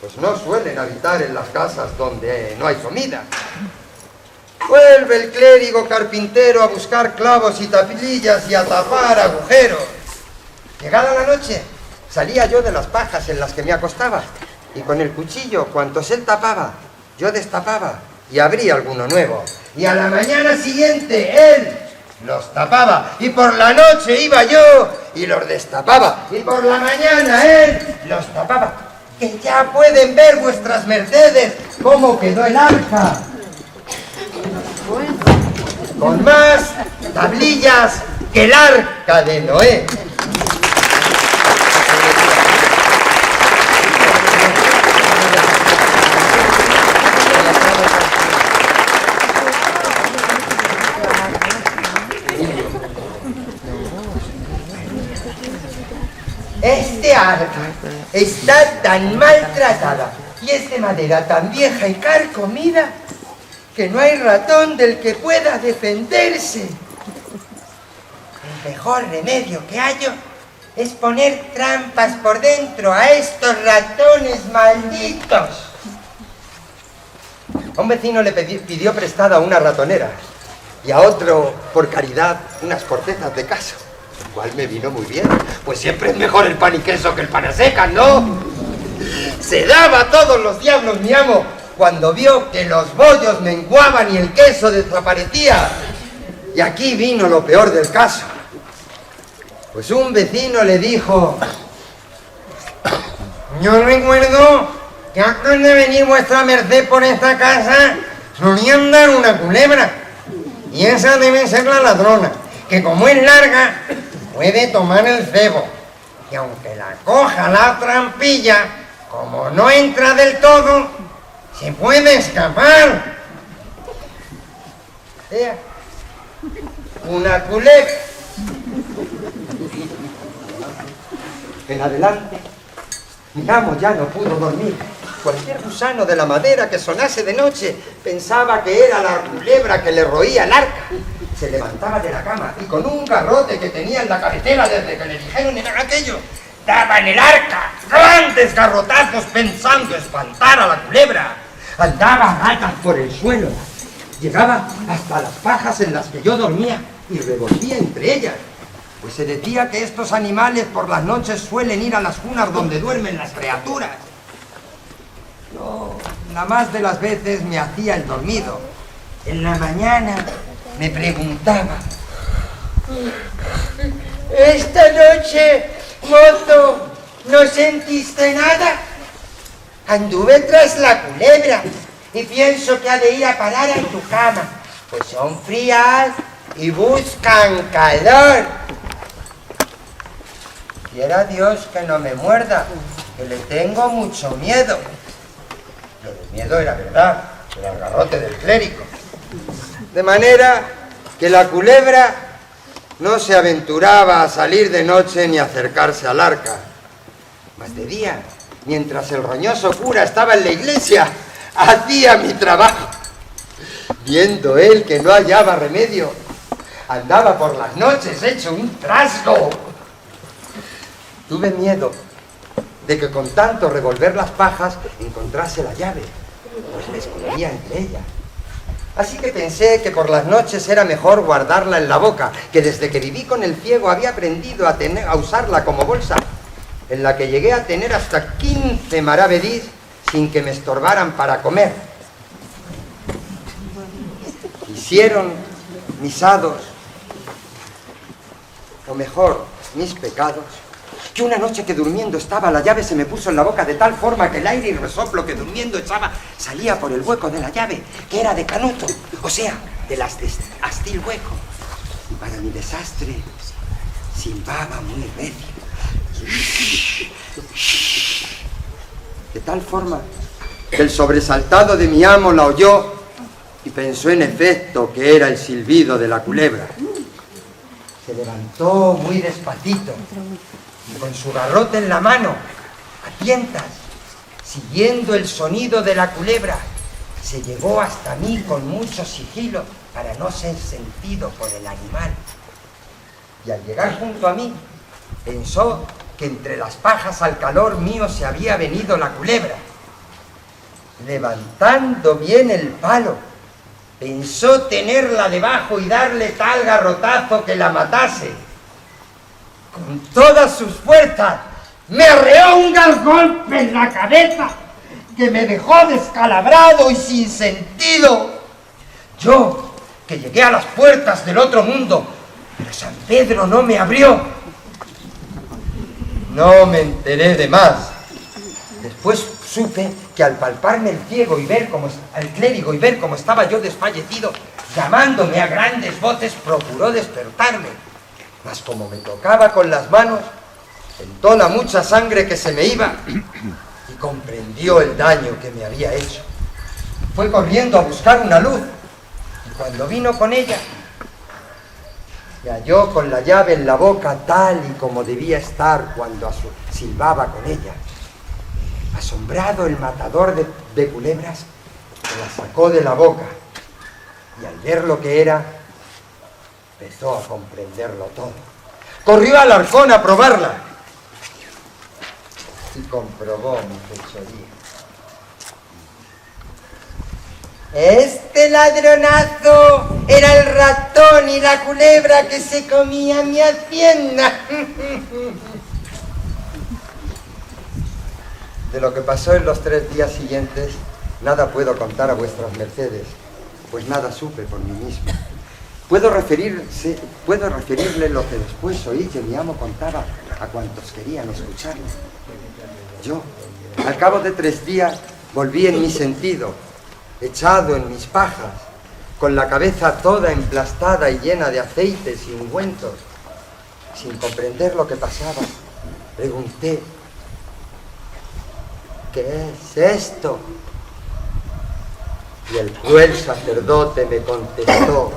pues no suelen habitar en las casas donde no hay comida. Vuelve el clérigo carpintero a buscar clavos y tapilillas y a tapar agujeros. Llegada la noche, salía yo de las pajas en las que me acostaba, y con el cuchillo, cuantos él tapaba, yo destapaba y abría alguno nuevo. Y a la mañana siguiente él los tapaba, y por la noche iba yo y los destapaba, y por la mañana él los tapaba. Que ya pueden ver vuestras mercedes cómo quedó el arca, con más tablillas que el arca de Noé. Este arca está tan maltratada y es de madera tan vieja y carcomida que no hay ratón del que pueda defenderse. El mejor remedio que hallo es poner trampas por dentro a estos ratones malditos. A un vecino le pidió prestada una ratonera y a otro, por caridad, unas cortezas de caso. Lo cual me vino muy bien, pues siempre es mejor el pan y queso que el pan a secas, ¿no? Se daba todos los diablos mi amo cuando vio que los bollos menguaban y el queso desaparecía. Y aquí vino lo peor del caso. Pues un vecino le dijo: yo recuerdo que antes de venir vuestra merced por esta casa solía andar una culebra, y esa debe ser la ladrona, que como es larga puede tomar el cebo, y aunque la coja la trampilla, como no entra del todo, se puede escapar. Una culebra. En adelante, mi amo ya no pudo dormir. Cualquier gusano de la madera que sonase de noche pensaba que era la culebra que le roía el arca. Se levantaba de la cama y con un garrote que tenía en la cabecera desde que le dijeron en aquello, daba en el arca grandes garrotazos pensando espantar a la culebra. Andaba a gatas por el suelo, llegaba hasta las pajas en las que yo dormía y revolvía entre ellas, pues se decía que estos animales por las noches suelen ir a las cunas donde duermen las criaturas. Yo, la más de las veces, me hacía el dormido. En la mañana me preguntaba: ¿esta noche, mozo, no sentiste nada? Anduve tras la culebra y pienso que ha de ir a parar a tu cama, pues son frías y buscan calor. Quiera Dios que no me muerda, que le tengo mucho miedo. Lo del miedo era verdad, era el garrote del clérigo. De manera que la culebra no se aventuraba a salir de noche ni a acercarse al arca. Mas de día, mientras el roñoso cura estaba en la iglesia, hacía mi trabajo. Viendo él que no hallaba remedio, andaba por las noches hecho un trasgo. Tuve miedo de que con tanto revolver las pajas encontrase la llave, pues me escondía entre ellas. Así que pensé que por las noches era mejor guardarla en la boca, que desde que viví con el ciego había aprendido a usarla como bolsa, en la que llegué a tener hasta 15 maravedís sin que me estorbaran para comer. Hicieron mis hados, o mejor, mis pecados, que una noche que durmiendo estaba, la llave se me puso en la boca de tal forma que el aire y resoplo que durmiendo echaba salía por el hueco de la llave, que era de canuto, o sea, de las de astil hueco. Y para mi desastre, silbaba muy recio. De tal forma que el sobresaltado de mi amo la oyó y pensó en efecto que era el silbido de la culebra. Se levantó muy despacito y con su garrote en la mano, a tientas, siguiendo el sonido de la culebra, se llegó hasta mí con mucho sigilo para no ser sentido por el animal. Y al llegar junto a mí, pensó que entre las pajas al calor mío se había venido la culebra. Levantando bien el palo, pensó tenerla debajo y darle tal garrotazo que la matase. Con todas sus fuerzas me arreó un gran golpe en la cabeza que me dejó descalabrado y sin sentido. Yo, que llegué a las puertas del otro mundo, pero San Pedro no me abrió. No me enteré de más. Después supe que al palparme el ciego y ver al clérigo y ver cómo estaba yo desfallecido, llamándome a grandes voces, procuró despertarme. Mas como me tocaba con las manos, sentó la mucha sangre que se me iba y comprendió el daño que me había hecho. Fue corriendo a buscar una luz y cuando vino con ella, me halló con la llave en la boca tal y como debía estar cuando silbaba con ella. Asombrado el matador de culebras, me la sacó de la boca y al ver lo que era, empezó a comprenderlo todo. Corrió al arcón a probarla y comprobó mi fechoría. Este ladronazo era el ratón y la culebra que se comía mi hacienda. De lo que pasó en los 3 días siguientes, nada puedo contar a vuestras mercedes, pues nada supe por mí mismo. Puedo referirle lo que después oí que mi amo contaba a cuantos querían escucharlo. Yo, al cabo de 3 días, volví en mi sentido, echado en mis pajas, con la cabeza toda emplastada y llena de aceites y ungüentos. Sin comprender lo que pasaba, pregunté: ¿qué es esto? Y el cruel sacerdote me contestó: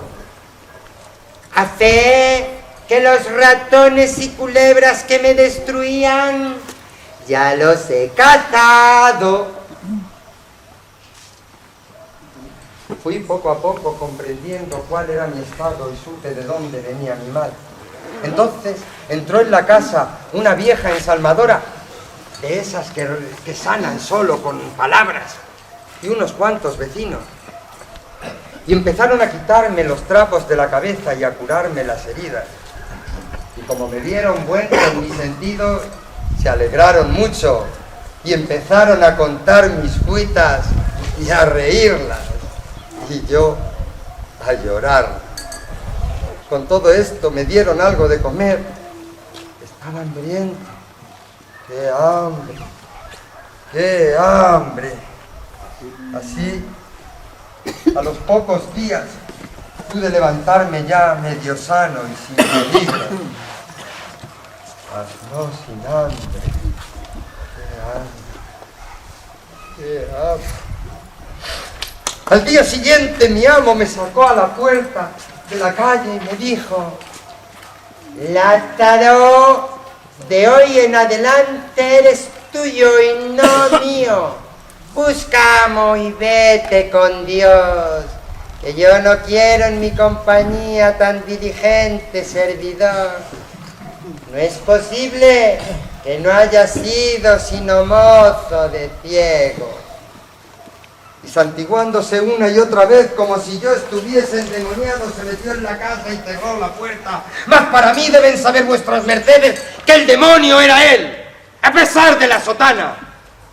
a fe que los ratones y culebras que me destruían, ya los he cazado. Fui poco a poco comprendiendo cuál era mi estado y supe de dónde venía mi mal. Entonces entró en la casa una vieja ensalmadora, de esas que sanan solo con palabras, y unos cuantos vecinos. Y empezaron a quitarme los trapos de la cabeza y a curarme las heridas. Y como me vieron bueno en mi sentido, se alegraron mucho y empezaron a contar mis cuitas y a reírlas. Y yo a llorar. Con todo esto me dieron algo de comer. Estaba hambriento. ¡Qué hambre! ¡Qué hambre! Así, a los pocos días, pude levantarme ya medio sano y sin peligro. Mas no sin hambre. ¡Qué hambre! ¡Qué hambre! Al día siguiente mi amo me sacó a la puerta de la calle y me dijo: Lázaro, de hoy en adelante eres tuyo y no mío. Busca amo y vete con Dios, que yo no quiero en mi compañía tan diligente servidor. No es posible que no haya sido sino mozo de ciego. Y santiguándose una y otra vez como si yo estuviese endemoniado, se metió en la casa y cerró la puerta. Mas para mí deben saber vuestras mercedes que el demonio era él, a pesar de la sotana.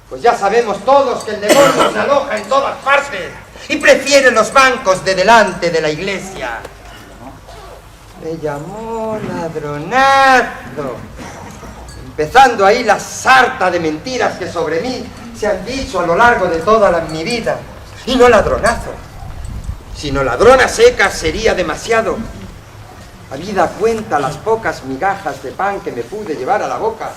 Pues ya sabemos todos que el demonio se aloja en todas partes y prefiere los bancos de delante de la iglesia. Me llamó ladronazo, empezando ahí la sarta de mentiras que sobre mí se han dicho a lo largo de toda mi vida. Y no ladronazo, sino ladrona seca sería demasiado. Habida cuenta las pocas migajas de pan que me pude llevar a la boca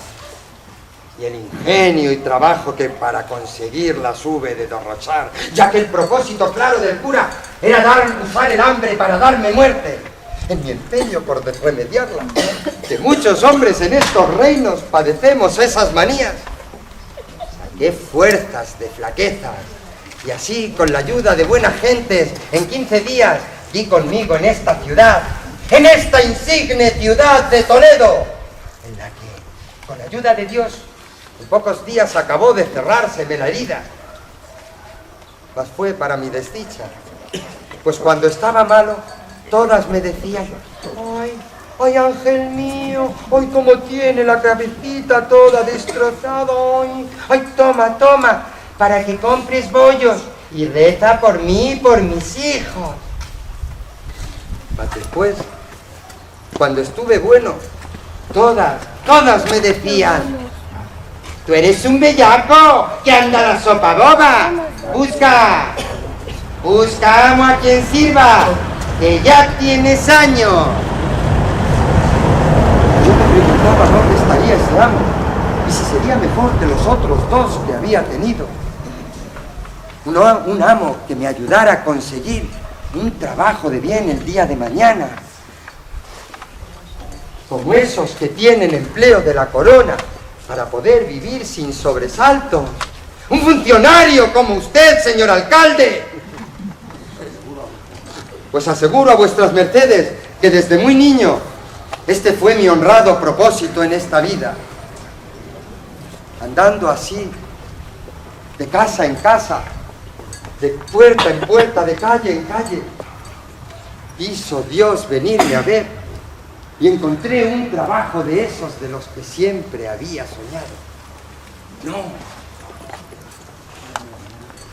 y el ingenio y trabajo que para conseguirlas hube de derrochar, ya que el propósito claro del cura era usar el hambre para darme muerte. En mi empeño por remediarla, que muchos hombres en estos reinos padecemos esas manías, saqué fuerzas de flaquezas y así, con la ayuda de buenas gentes, en 15 días di conmigo en esta ciudad, en esta insigne ciudad de Toledo, en la que Con la ayuda de Dios, en pocos días acabó de cerrárseme la herida. Mas fue para mi desdicha, pues cuando estaba malo, todas me decían: ¡ay, ay, ángel mío! ¡Ay, cómo tiene la cabecita toda destrozada! ¡Ay, ay, toma, toma, para que compres bollos y reza por mí y por mis hijos! Mas después, cuando estuve bueno, todas me decían: ¡tú eres un bellaco que anda a la sopa boba! ¡Busca! ¡Busca amo a quien sirva! ¡Que ya tienes años! Yo me preguntaba dónde estaría ese amo y si sería mejor que los otros dos que había tenido. Un amo que me ayudara a conseguir un trabajo de bien el día de mañana, como esos que tienen empleo de la corona para poder vivir sin sobresaltos. ¡Un funcionario como usted, señor alcalde! Pues aseguro a vuestras mercedes que desde muy niño este fue mi honrado propósito en esta vida. Andando así, de casa en casa, de puerta en puerta, de calle en calle, quiso Dios venirme a ver y encontré un trabajo de esos de los que siempre había soñado. No,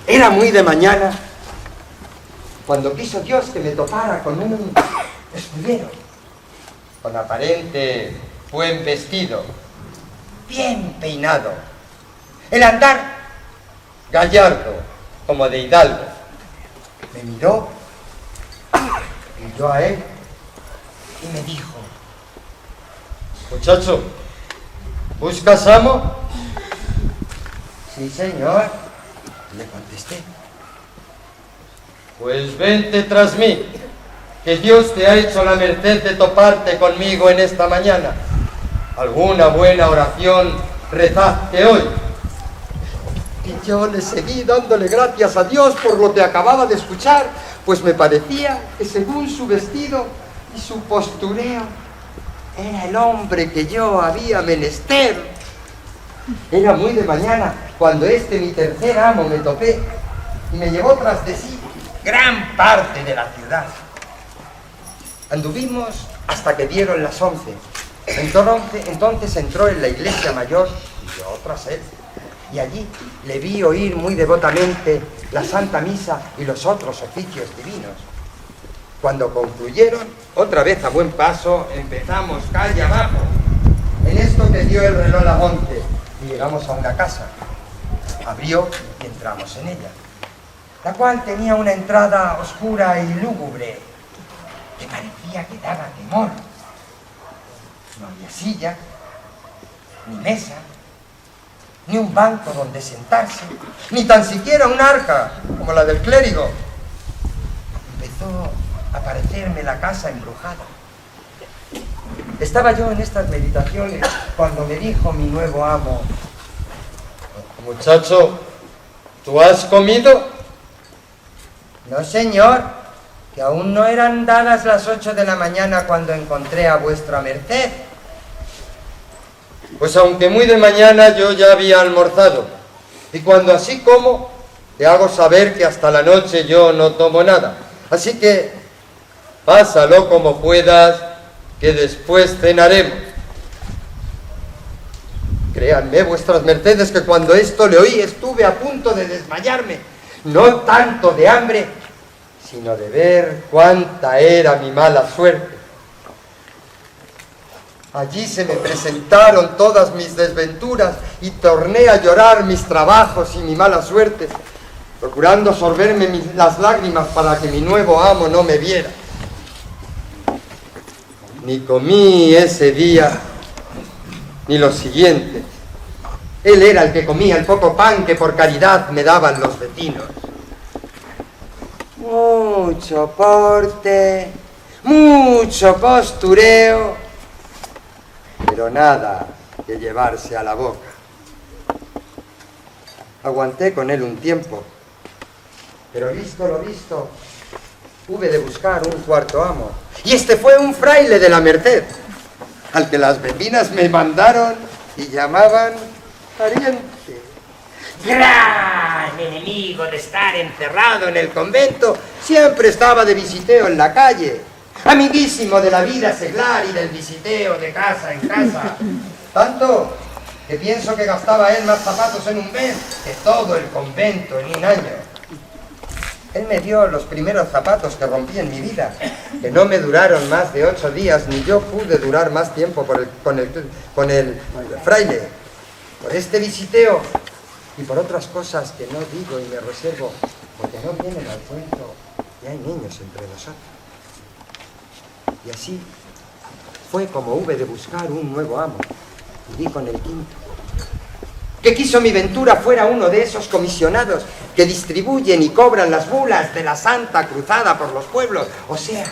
era muy de mañana cuando quiso Dios que me topara con un escudero, con aparente buen vestido, bien peinado, el andar gallardo como de hidalgo. Me miró y yo a él y me dijo: Muchacho, ¿buscas amo? Sí, señor, le contesté. Pues vente tras mí, que Dios te ha hecho la merced de toparte conmigo en esta mañana. ¿Alguna buena oración rezaste hoy? Y yo le seguí dándole gracias a Dios por lo que acababa de escuchar, pues me parecía que según su vestido y su postureo, era el hombre que yo había menester. Era muy de mañana cuando mi tercer amo me topé y me llevó tras de sí gran parte de la ciudad. Anduvimos hasta que dieron las 11. Entonces entró en la iglesia mayor y yo tras él. Y allí le vi oír muy devotamente la Santa Misa y los otros oficios divinos. Cuando concluyeron, otra vez a buen paso, empezamos calle abajo. En esto que dio el reloj a las 11 y llegamos a una casa. Abrió y entramos en ella, la cual tenía una entrada oscura y lúgubre, que parecía que daba temor. No había silla, ni mesa, ni un banco donde sentarse, ni tan siquiera un arca, como la del clérigo. Empezó a parecerme la casa embrujada. Estaba yo en estas meditaciones cuando me dijo mi nuevo amo: Muchacho, ¿tú has comido? No, señor, que aún no eran dadas las 8 de la mañana cuando encontré a vuestra merced. Pues aunque muy de mañana yo ya había almorzado, y cuando así como, te hago saber que hasta la noche yo no tomo nada. Así que, pásalo como puedas, que después cenaremos. Créanme, vuestras mercedes, que cuando esto le oí estuve a punto de desmayarme, no tanto de hambre, sino de ver cuánta era mi mala suerte. Allí se me presentaron todas mis desventuras y torné a llorar mis trabajos y mi mala suerte, procurando sorberme las lágrimas para que mi nuevo amo no me viera. Ni comí ese día, ni los siguientes. Él era el que comía el poco pan que por caridad me daban los vecinos. Mucho porte, mucho postureo, pero nada que llevarse a la boca. Aguanté con él un tiempo, pero visto lo visto, hube de buscar un cuarto amo. Y este fue un fraile de la Merced, al que las vecinas me mandaron y llamaban pariente. Gran enemigo de estar Encerrado en el convento, siempre estaba de visiteo en la calle. Amiguísimo de la vida seglar y del visiteo de casa en casa. Tanto que pienso que gastaba él más zapatos en un mes que todo el convento en un año. Él me dio los primeros zapatos que rompí en mi vida, que no me duraron más de 8 días, ni yo pude durar más tiempo con el fraile. Por este visiteo y por otras cosas que no digo y me reservo, porque no vienen al cuento y hay niños entre nosotros. Y así fue como hube de buscar un nuevo amo, y di con el quinto, que quiso mi ventura fuera uno de esos comisionados que distribuyen y cobran las bulas de la Santa Cruzada por los pueblos, o sea,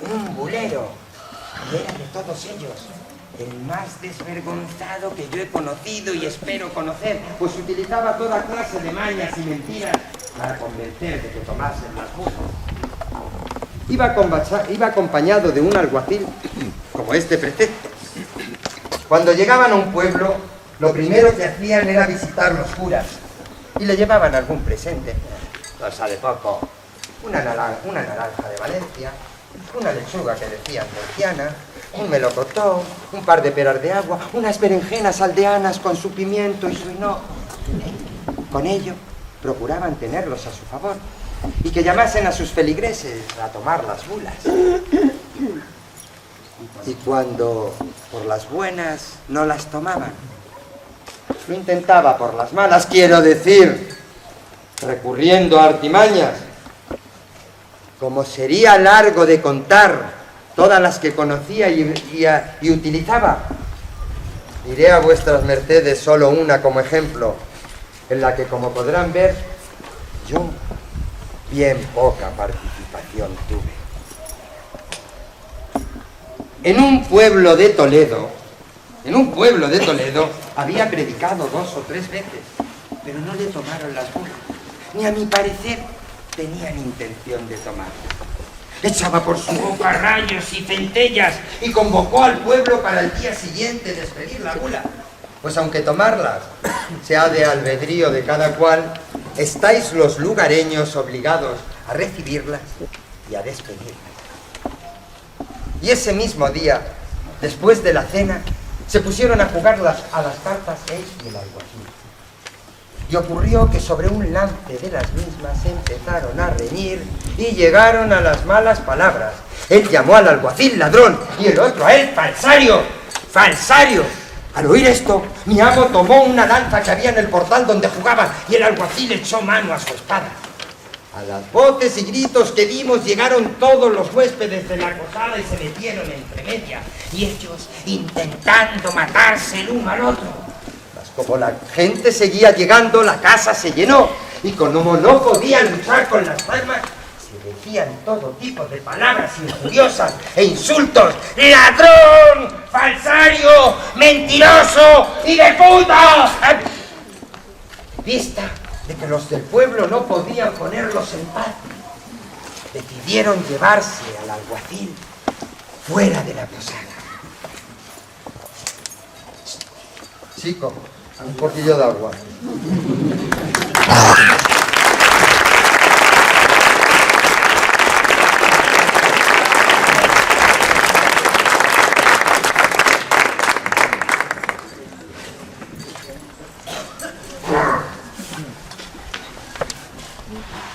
un bulero. Y era de todos ellos el más desvergonzado que yo he conocido y espero conocer, pues utilizaba toda clase de mañas y mentiras para convencer de que tomasen las bulas. Iba acompañado de un alguacil, como este precepto. Cuando llegaban a un pueblo, lo primero que hacían era visitar los curas y le llevaban algún presente. Cosa de poco, una naranja de Valencia, una lechuga que decían murciana, un melocotón, un par de peras de agua, unas berenjenas aldeanas con su pimiento y su hinojo. Con ello procuraban tenerlos a su favor y que llamasen a sus feligreses a tomar las bulas. Y cuando por las buenas no las tomaban, lo intentaba por las malas, quiero decir, recurriendo a artimañas. Como sería largo de contar todas las que conocía y utilizaba, diré a vuestras mercedes solo una como ejemplo, en la que, como podrán ver, yo bien poca participación tuve. En un pueblo de Toledo, había predicado 2 o 3 veces, pero no le tomaron las bulas, ni a mi parecer tenían intención de tomarlas. Echaba por su boca rayos y centellas y convocó al pueblo para el día siguiente despedir la bula. Pues aunque tomarlas sea de albedrío de cada cual, estáis los lugareños obligados a recibirlas y a despedirlas. Y ese mismo día, después de la cena, se pusieron a jugar a las cartas él y el alguacil. Y ocurrió que sobre un lance de las mismas empezaron a reñir y llegaron a las malas palabras. Él llamó al alguacil ladrón y el otro a él falsario. ¡Falsario! Al oír esto, mi amo tomó una lanza que había en el portal donde jugaban y el alguacil echó mano a su espada. A las voces y gritos que dimos llegaron todos los huéspedes de la posada y se metieron entre media, y ellos intentando matarse el uno al otro. Como la gente seguía llegando, la casa se llenó, y como no podían luchar con las palmas, se decían todo tipo de palabras injuriosas e insultos. ¡Ladrón! ¡Falsario! ¡Mentiroso! ¡Y de puta! En vista de que los del pueblo no podían ponerlos en paz, decidieron llevarse al alguacil fuera de la posada. Chico, un poquillo de agua.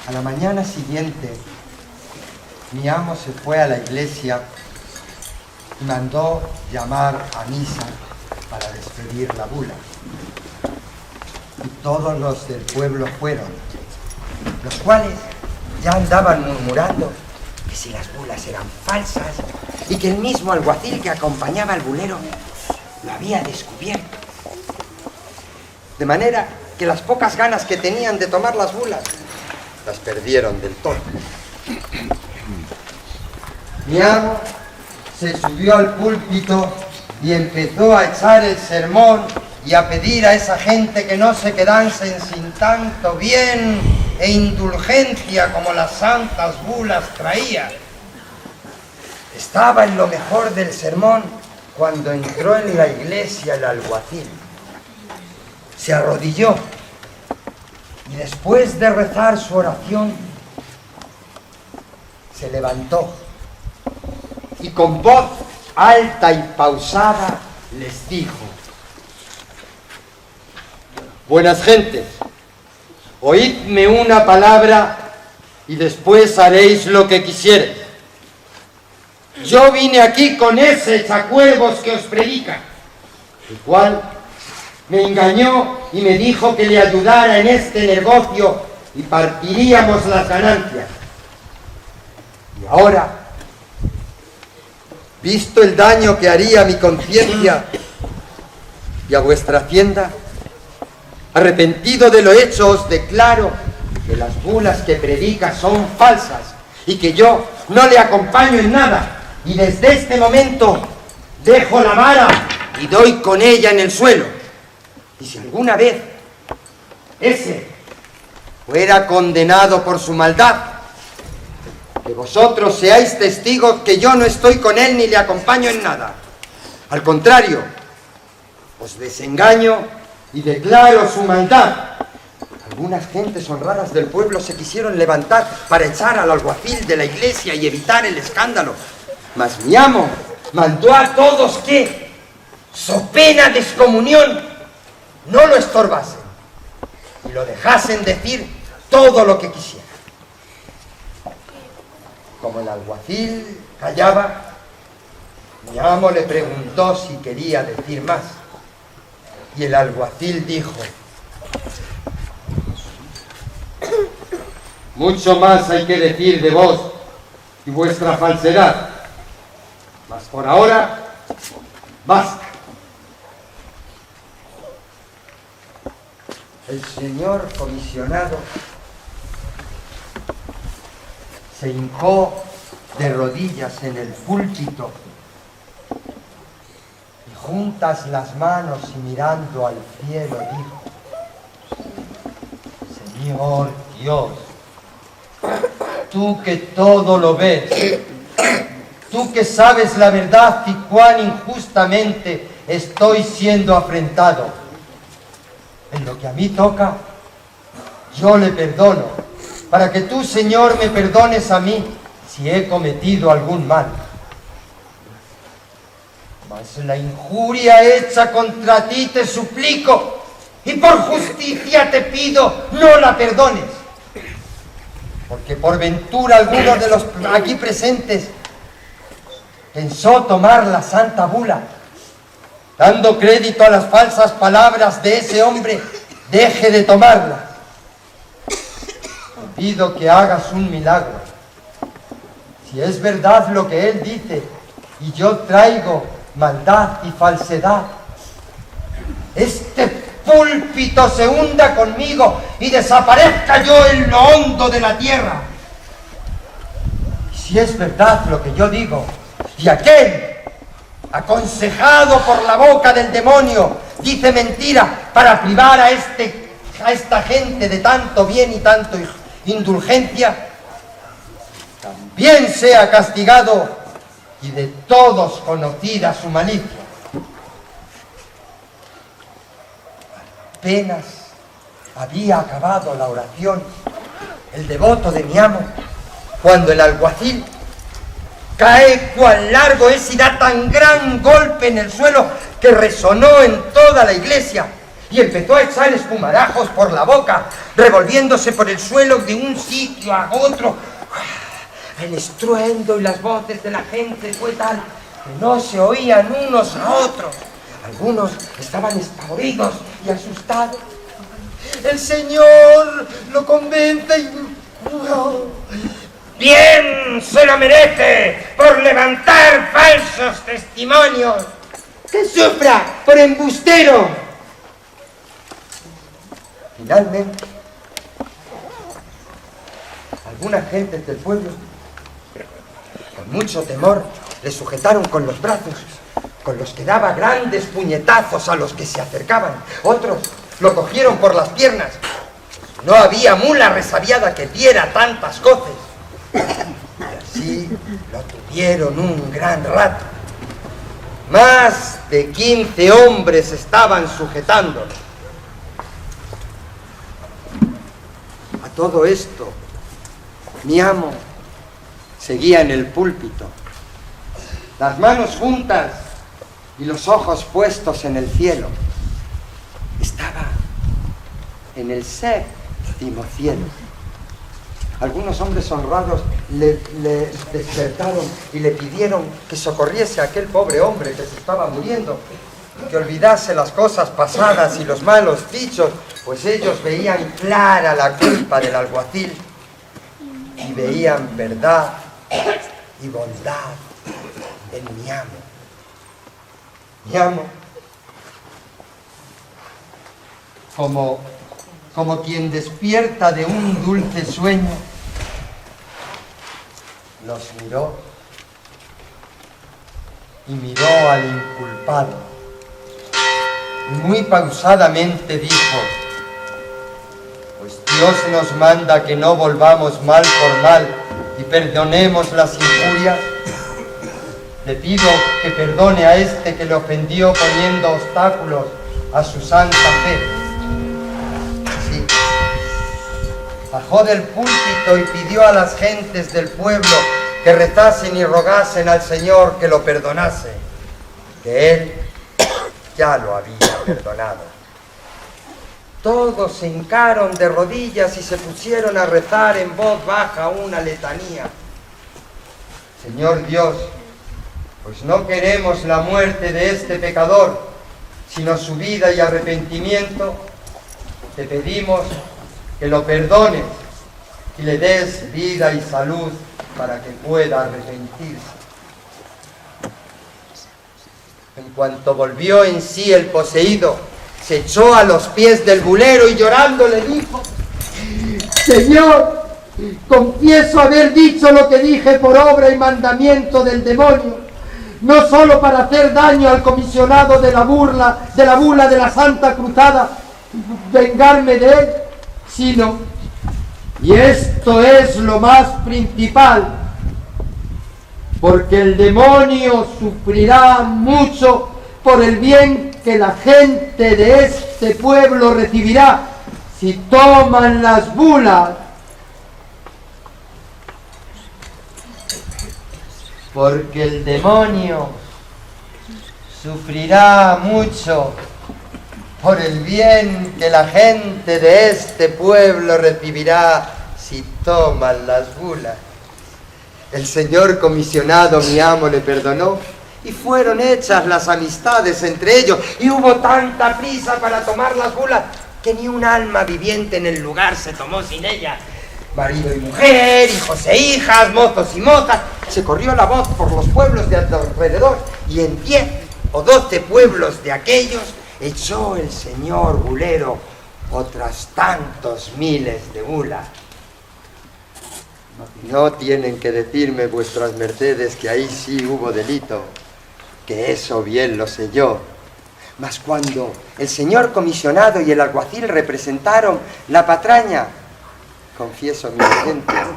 A la mañana siguiente, mi amo se fue a la iglesia y mandó llamar a misa para despedir la bula. Y todos los del pueblo fueron, los cuales ya andaban murmurando que si las bulas eran falsas y que el mismo alguacil que acompañaba al bulero lo había descubierto. De manera que las pocas ganas que tenían de tomar las bulas las perdieron del todo. Mi amo se subió al púlpito y empezó a echar el sermón y a pedir a esa gente que no se quedasen sin tanto bien e indulgencia como las santas bulas traía. Estaba en lo mejor del sermón cuando entró en la iglesia el alguacil, se arrodilló y después de rezar su oración, se levantó y con voz alta y pausada les dijo: buenas gentes, oídme una palabra y después haréis lo que quisiereis. Yo vine aquí con ese echacuervos que os predica, el cual me engañó y me dijo que le ayudara en este negocio y partiríamos las ganancias. Y ahora, visto el daño que haría a mi conciencia y a vuestra hacienda, arrepentido de lo hecho, os declaro que las bulas que predica son falsas y que yo no le acompaño en nada. Y desde este momento dejo la vara y doy con ella en el suelo. Y si alguna vez ese fuera condenado por su maldad, que vosotros seáis testigos que yo no estoy con él ni le acompaño en nada. Al contrario, os desengaño y declaro su maldad. Algunas gentes honradas del pueblo se quisieron levantar para echar al alguacil de la iglesia y evitar el escándalo. Mas mi amo mandó a todos que, so pena de excomunión, no lo estorbasen y lo dejasen decir todo lo que quisiera. Como el alguacil callaba, mi amo le preguntó si quería decir más. Y el alguacil dijo: mucho más hay que decir de vos y vuestra falsedad, mas por ahora basta. El señor comisionado se hincó de rodillas en el púlpito y juntas las manos y mirando al cielo dijo: Señor Dios, tú que todo lo ves, tú que sabes la verdad y cuán injustamente estoy siendo afrentado, en lo que a mí toca, yo le perdono, para que tú, Señor, me perdones a mí si he cometido algún mal. Mas la injuria hecha contra ti te suplico, y por justicia te pido, no la perdones. Porque por ventura alguno de los aquí presentes pensó tomar la santa bula, dando crédito a las falsas palabras de ese hombre, deje de tomarla. Te pido que hagas un milagro. Si es verdad lo que él dice, y yo traigo maldad y falsedad, este púlpito se hunda conmigo y desaparezca yo en lo hondo de la tierra. Y si es verdad lo que yo digo, y aquel, aconsejado por la boca del demonio, dice mentira para privar a esta gente de tanto bien y tanto indulgencia, también sea castigado y de todos conocida su malicia. Apenas había acabado la oración el devoto de mi amo, cuando el alguacil cae cual largo es y da tan gran golpe en el suelo que resonó en toda la iglesia y empezó a echar espumarajos por la boca, revolviéndose por el suelo de un sitio a otro. El estruendo y las voces de la gente fue tal que no se oían unos a otros. Algunos estaban espavoridos y asustados. El Señor lo convence y... ¡Bien se lo merece por levantar falsos testimonios! ¡Que sufra por embustero! Finalmente, algunas gentes del pueblo, con mucho temor, le sujetaron con los brazos, con los que daba grandes puñetazos a los que se acercaban. Otros lo cogieron por las piernas. No había mula resabiada que diera tantas coces. Y así lo tuvieron un gran rato. Más de 15 hombres estaban sujetándolo. A todo esto, mi amo seguía en el púlpito, las manos juntas y los ojos puestos en el cielo. Estaba en el séptimo cielo. Algunos hombres honrados le despertaron y le pidieron que socorriese a aquel pobre hombre que se estaba muriendo, que olvidase las cosas pasadas y los malos dichos, pues ellos veían clara la culpa del alguacil y veían verdad y bondad en mi amo. Mi amo, como quien despierta de un dulce sueño, los miró y miró al inculpado y muy pausadamente dijo: pues Dios nos manda que no volvamos mal por mal y perdonemos las injurias. Le pido que perdone a este que le ofendió poniendo obstáculos a su santa fe. Sí. Bajó del púlpito y pidió a las gentes del pueblo que rezasen y rogasen al Señor que lo perdonase, que Él ya lo había perdonado. Todos se hincaron de rodillas y se pusieron a rezar en voz baja una letanía. Señor Dios, pues no queremos la muerte de este pecador, sino su vida y arrepentimiento. Te pedimos que lo perdones y le des vida y salud para que pueda arrepentirse. En cuanto volvió en sí el poseído, se echó a los pies del bulero y llorando le dijo: Señor, confieso haber dicho lo que dije por obra y mandamiento del demonio, no solo para hacer daño al comisionado de la bula de la Santa Cruzada, vengarme de él, sino, y esto es lo más principal, porque el demonio sufrirá mucho por el bien que la gente de este pueblo recibirá si toman las bulas. Porque el demonio sufrirá mucho por el bien que la gente de este pueblo recibirá si toman las bulas. El señor comisionado, mi amo, le perdonó y fueron hechas las amistades entre ellos, y hubo tanta prisa para tomar las bulas que ni un alma viviente en el lugar se tomó sin ella. Marido y mujer, hijos e hijas, mozos y mozas, se corrió la voz por los pueblos de alrededor, y en 10 o 12 pueblos de aquellos echó el señor bulero otras tantos miles de bulas. No tienen que decirme vuestras mercedes que ahí sí hubo delito, que eso bien lo sé yo. Mas cuando el señor comisionado y el alguacil representaron la patraña, confieso mi inocencia,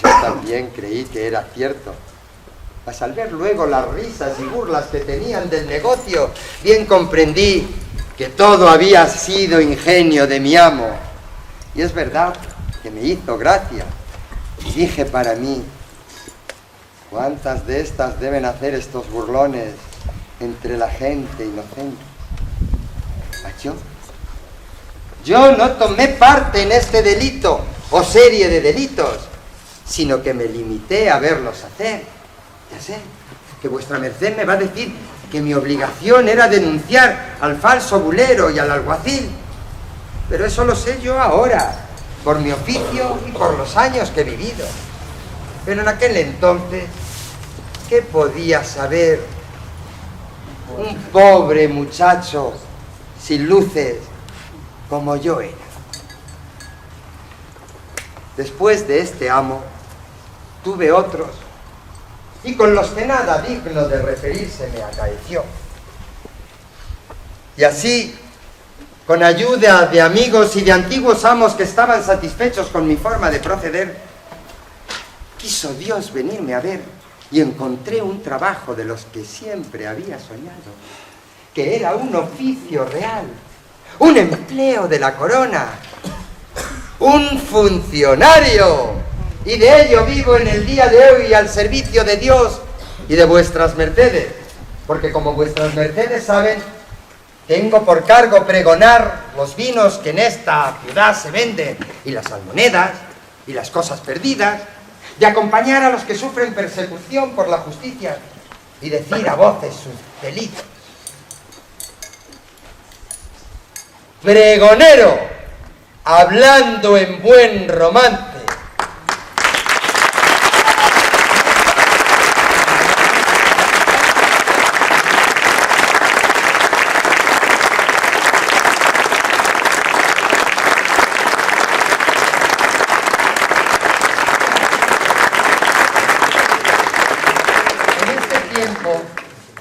yo también creí que era cierto. Mas al ver luego las risas y burlas que tenían del negocio, bien comprendí que todo había sido ingenio de mi amo. Y es verdad que me hizo gracia. Y dije para mí: ¿cuántas de estas deben hacer estos burlones entre la gente inocente? ¿A yo no tomé parte en este delito o serie de delitos, sino que me limité a verlos hacer. Ya sé que vuestra merced me va a decir que mi obligación era denunciar al falso bulero y al alguacil, pero eso lo sé yo ahora, por mi oficio y por los años que he vivido. Pero en aquel entonces, ¿qué podía saber un pobre muchacho sin luces como yo era? Después de este amo, tuve otros, y con los que nada digno de referirse me acaeció. Y así, con ayuda de amigos y de antiguos amos que estaban satisfechos con mi forma de proceder, quiso Dios venirme a ver y encontré un trabajo de los que siempre había soñado, que era un oficio real, un empleo de la corona, un funcionario. Y de ello vivo en el día de hoy al servicio de Dios y de vuestras mercedes, porque como vuestras mercedes saben, tengo por cargo pregonar los vinos que en esta ciudad se venden, y las almonedas, y las cosas perdidas, de acompañar a los que sufren persecución por la justicia, y decir a voces sus delitos. Pregonero, hablando en buen romance.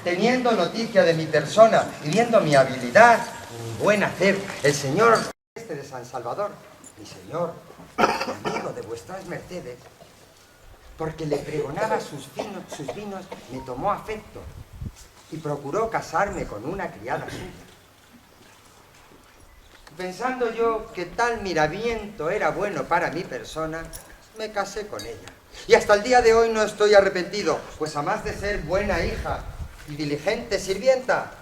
Teniendo noticia de mi persona y viendo mi habilidad, mi buen hacer, el señor de San Salvador, mi señor, amigo de vuestras mercedes, porque le pregonaba sus vinos, me tomó afecto y procuró casarme con una criada suya. Pensando yo que tal miramiento era bueno para mi persona, me casé con ella. Y hasta el día de hoy no estoy arrepentido, pues a más de ser buena hija y diligente sirvienta,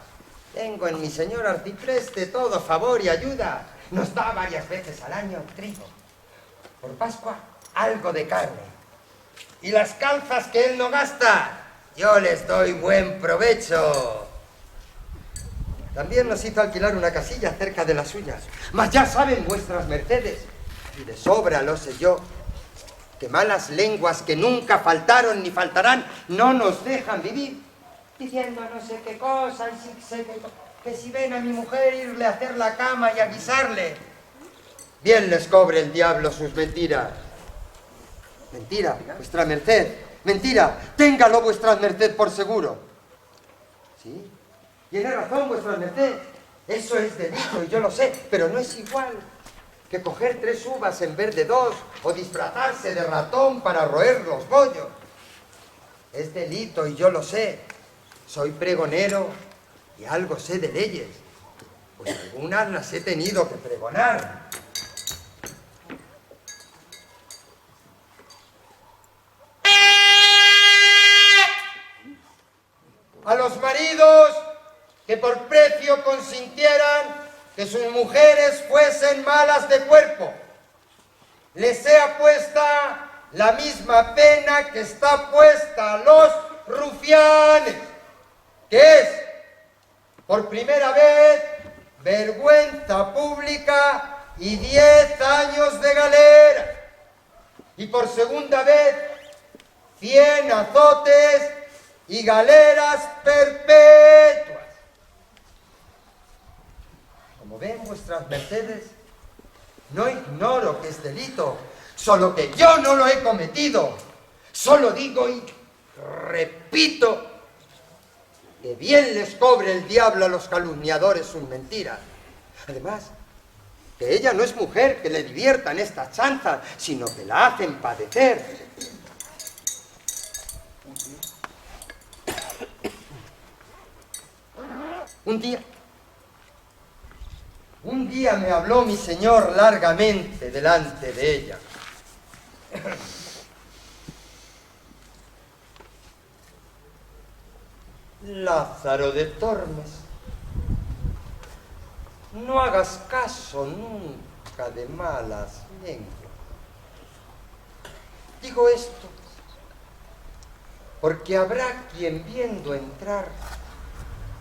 tengo en mi señor arcipreste todo favor y ayuda. Nos da varias veces al año trigo, por Pascua algo de carne, y las calzas que él no gasta, yo les doy buen provecho. También nos hizo alquilar una casilla cerca de las suyas, mas ya saben vuestras mercedes, y de sobra lo sé yo, que malas lenguas que nunca faltaron ni faltarán no nos dejan vivir, diciendo no sé qué cosa, y que si ven a mi mujer irle a hacer la cama y a guisarle, bien les cobre el diablo sus mentiras. Mentira, vuestra merced, mentira, téngalo vuestra merced por seguro. Sí, tiene razón vuestra merced, eso es delito y yo lo sé, pero no es igual que coger 3 uvas en vez de 2 o disfrazarse de ratón para roer los bollos. Es delito y yo lo sé. Soy pregonero y algo sé de leyes, pues algunas las he tenido que pregonar. A los maridos que por precio consintieran que sus mujeres fuesen malas de cuerpo, les sea puesta la misma pena que está puesta a los rufianes, que es, por primera vez, vergüenza pública y 10 años de galera, y por segunda vez, 100 azotes y galeras perpetuas. Como ven vuestras mercedes, no ignoro que es delito, solo que yo no lo he cometido. Solo digo y repito que bien les cobre el diablo a los calumniadores sus mentiras. Además, que ella no es mujer que le diviertan estas chanzas, sino que la hacen padecer. Un día me habló mi señor largamente delante de ella. Lázaro de Tormes, no hagas caso nunca de malas lenguas. Digo esto porque habrá quien viendo entrar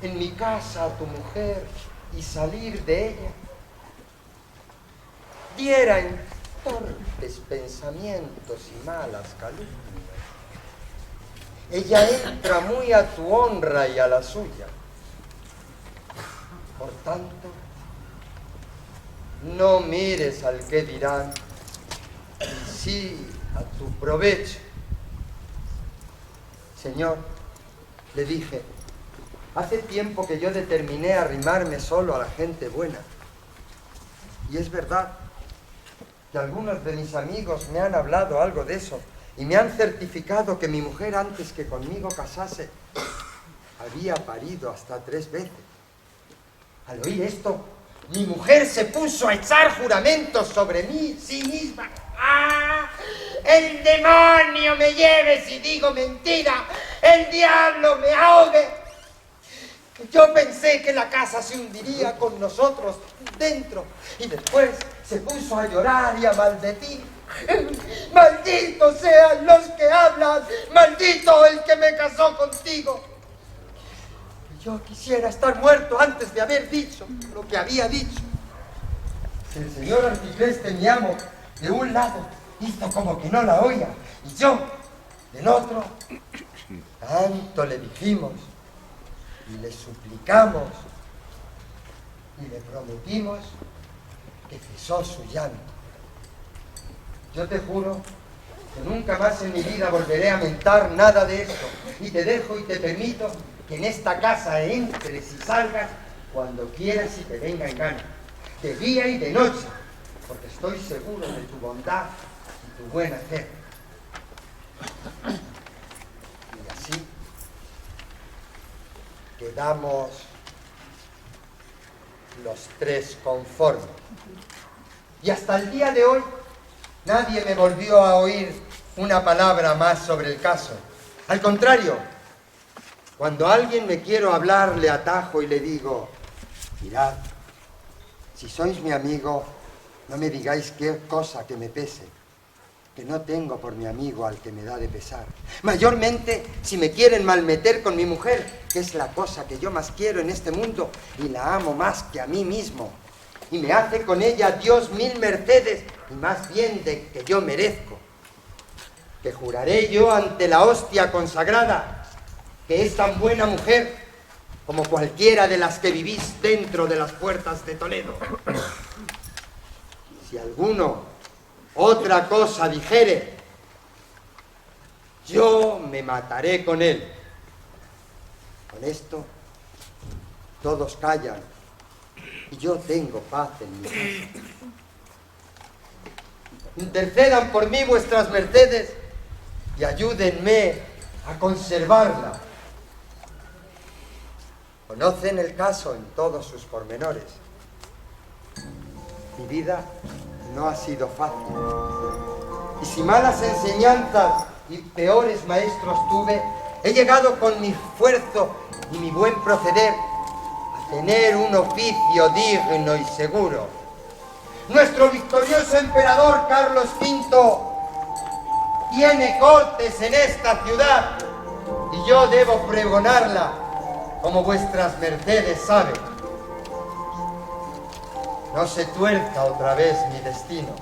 en mi casa a tu mujer y salir de ella, diera en torpes pensamientos y malas calumnias. Ella entra muy a tu honra y a la suya. Por tanto, no mires al que dirán, y sí a tu provecho. Señor, le dije, hace tiempo que yo determiné arrimarme solo a la gente buena. Y es verdad que algunos de mis amigos me han hablado algo de eso, y me han certificado que mi mujer, antes que conmigo casase, había parido hasta 3 veces. Al oír esto, mi mujer se puso a echar juramentos sobre mí, sí misma. ¡Ah! ¡El demonio me lleve si digo mentira! ¡El diablo me ahogue! Yo pensé que la casa se hundiría con nosotros dentro, y después se puso a llorar y a maldecir. ¡Malditos sean los que hablan! ¡Maldito el que me casó contigo! Yo quisiera estar muerto antes de haber dicho lo que había dicho. El señor Arcipreste, mi amo, de un lado hizo como que no la oía, y yo, del otro, tanto le dijimos, y le suplicamos, y le prometimos que cesó su llanto. Yo te juro que nunca más en mi vida volveré a mentar nada de esto, y te dejo y te permito que en esta casa entres y salgas cuando quieras y te venga en gana, de día y de noche, porque estoy seguro de tu bondad y tu buen hacer. Y así quedamos los 3 conformes. Y hasta el día de hoy nadie me volvió a oír una palabra más sobre el caso. Al contrario, cuando a alguien me quiero hablar, le atajo y le digo: mirad, si sois mi amigo, no me digáis qué cosa que me pese, que no tengo por mi amigo al que me da de pesar. Mayormente si me quieren malmeter con mi mujer, que es la cosa que yo más quiero en este mundo, y la amo más que a mí mismo, y me hace con ella Dios 1000 mercedes, y más bien de que yo merezco. Que juraré yo ante la hostia consagrada que es tan buena mujer como cualquiera de las que vivís dentro de las puertas de Toledo. Si alguno otra cosa dijere, yo me mataré con él. Con esto todos callan y yo tengo paz en mi casa. Intercedan por mí vuestras mercedes y ayúdenme a conservarla. Conocen el caso en todos sus pormenores. Mi vida no ha sido fácil. Y si malas enseñanzas y peores maestros tuve, he llegado con mi esfuerzo y mi buen proceder a tener un oficio digno y seguro. Nuestro victorioso emperador Carlos V tiene cortes en esta ciudad y yo debo pregonarla, como vuestras mercedes saben. No se tuerza otra vez mi destino,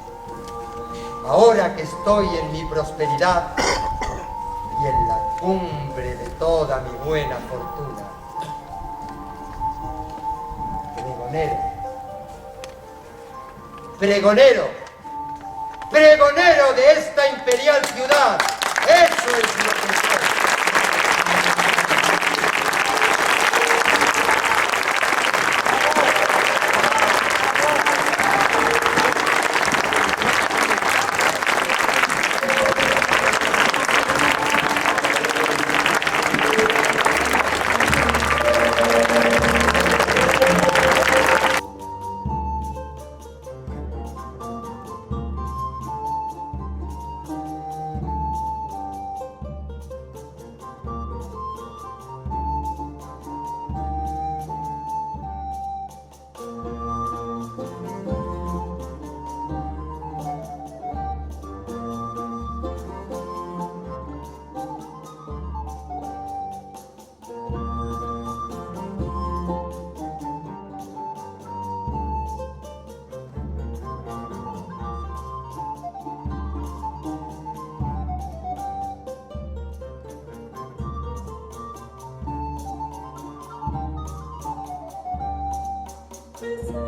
ahora que estoy en mi prosperidad y en la cumbre de toda mi buena fortuna. Pregonero, pregonero, pregonero de esta imperial ciudad, eso es lo que soy.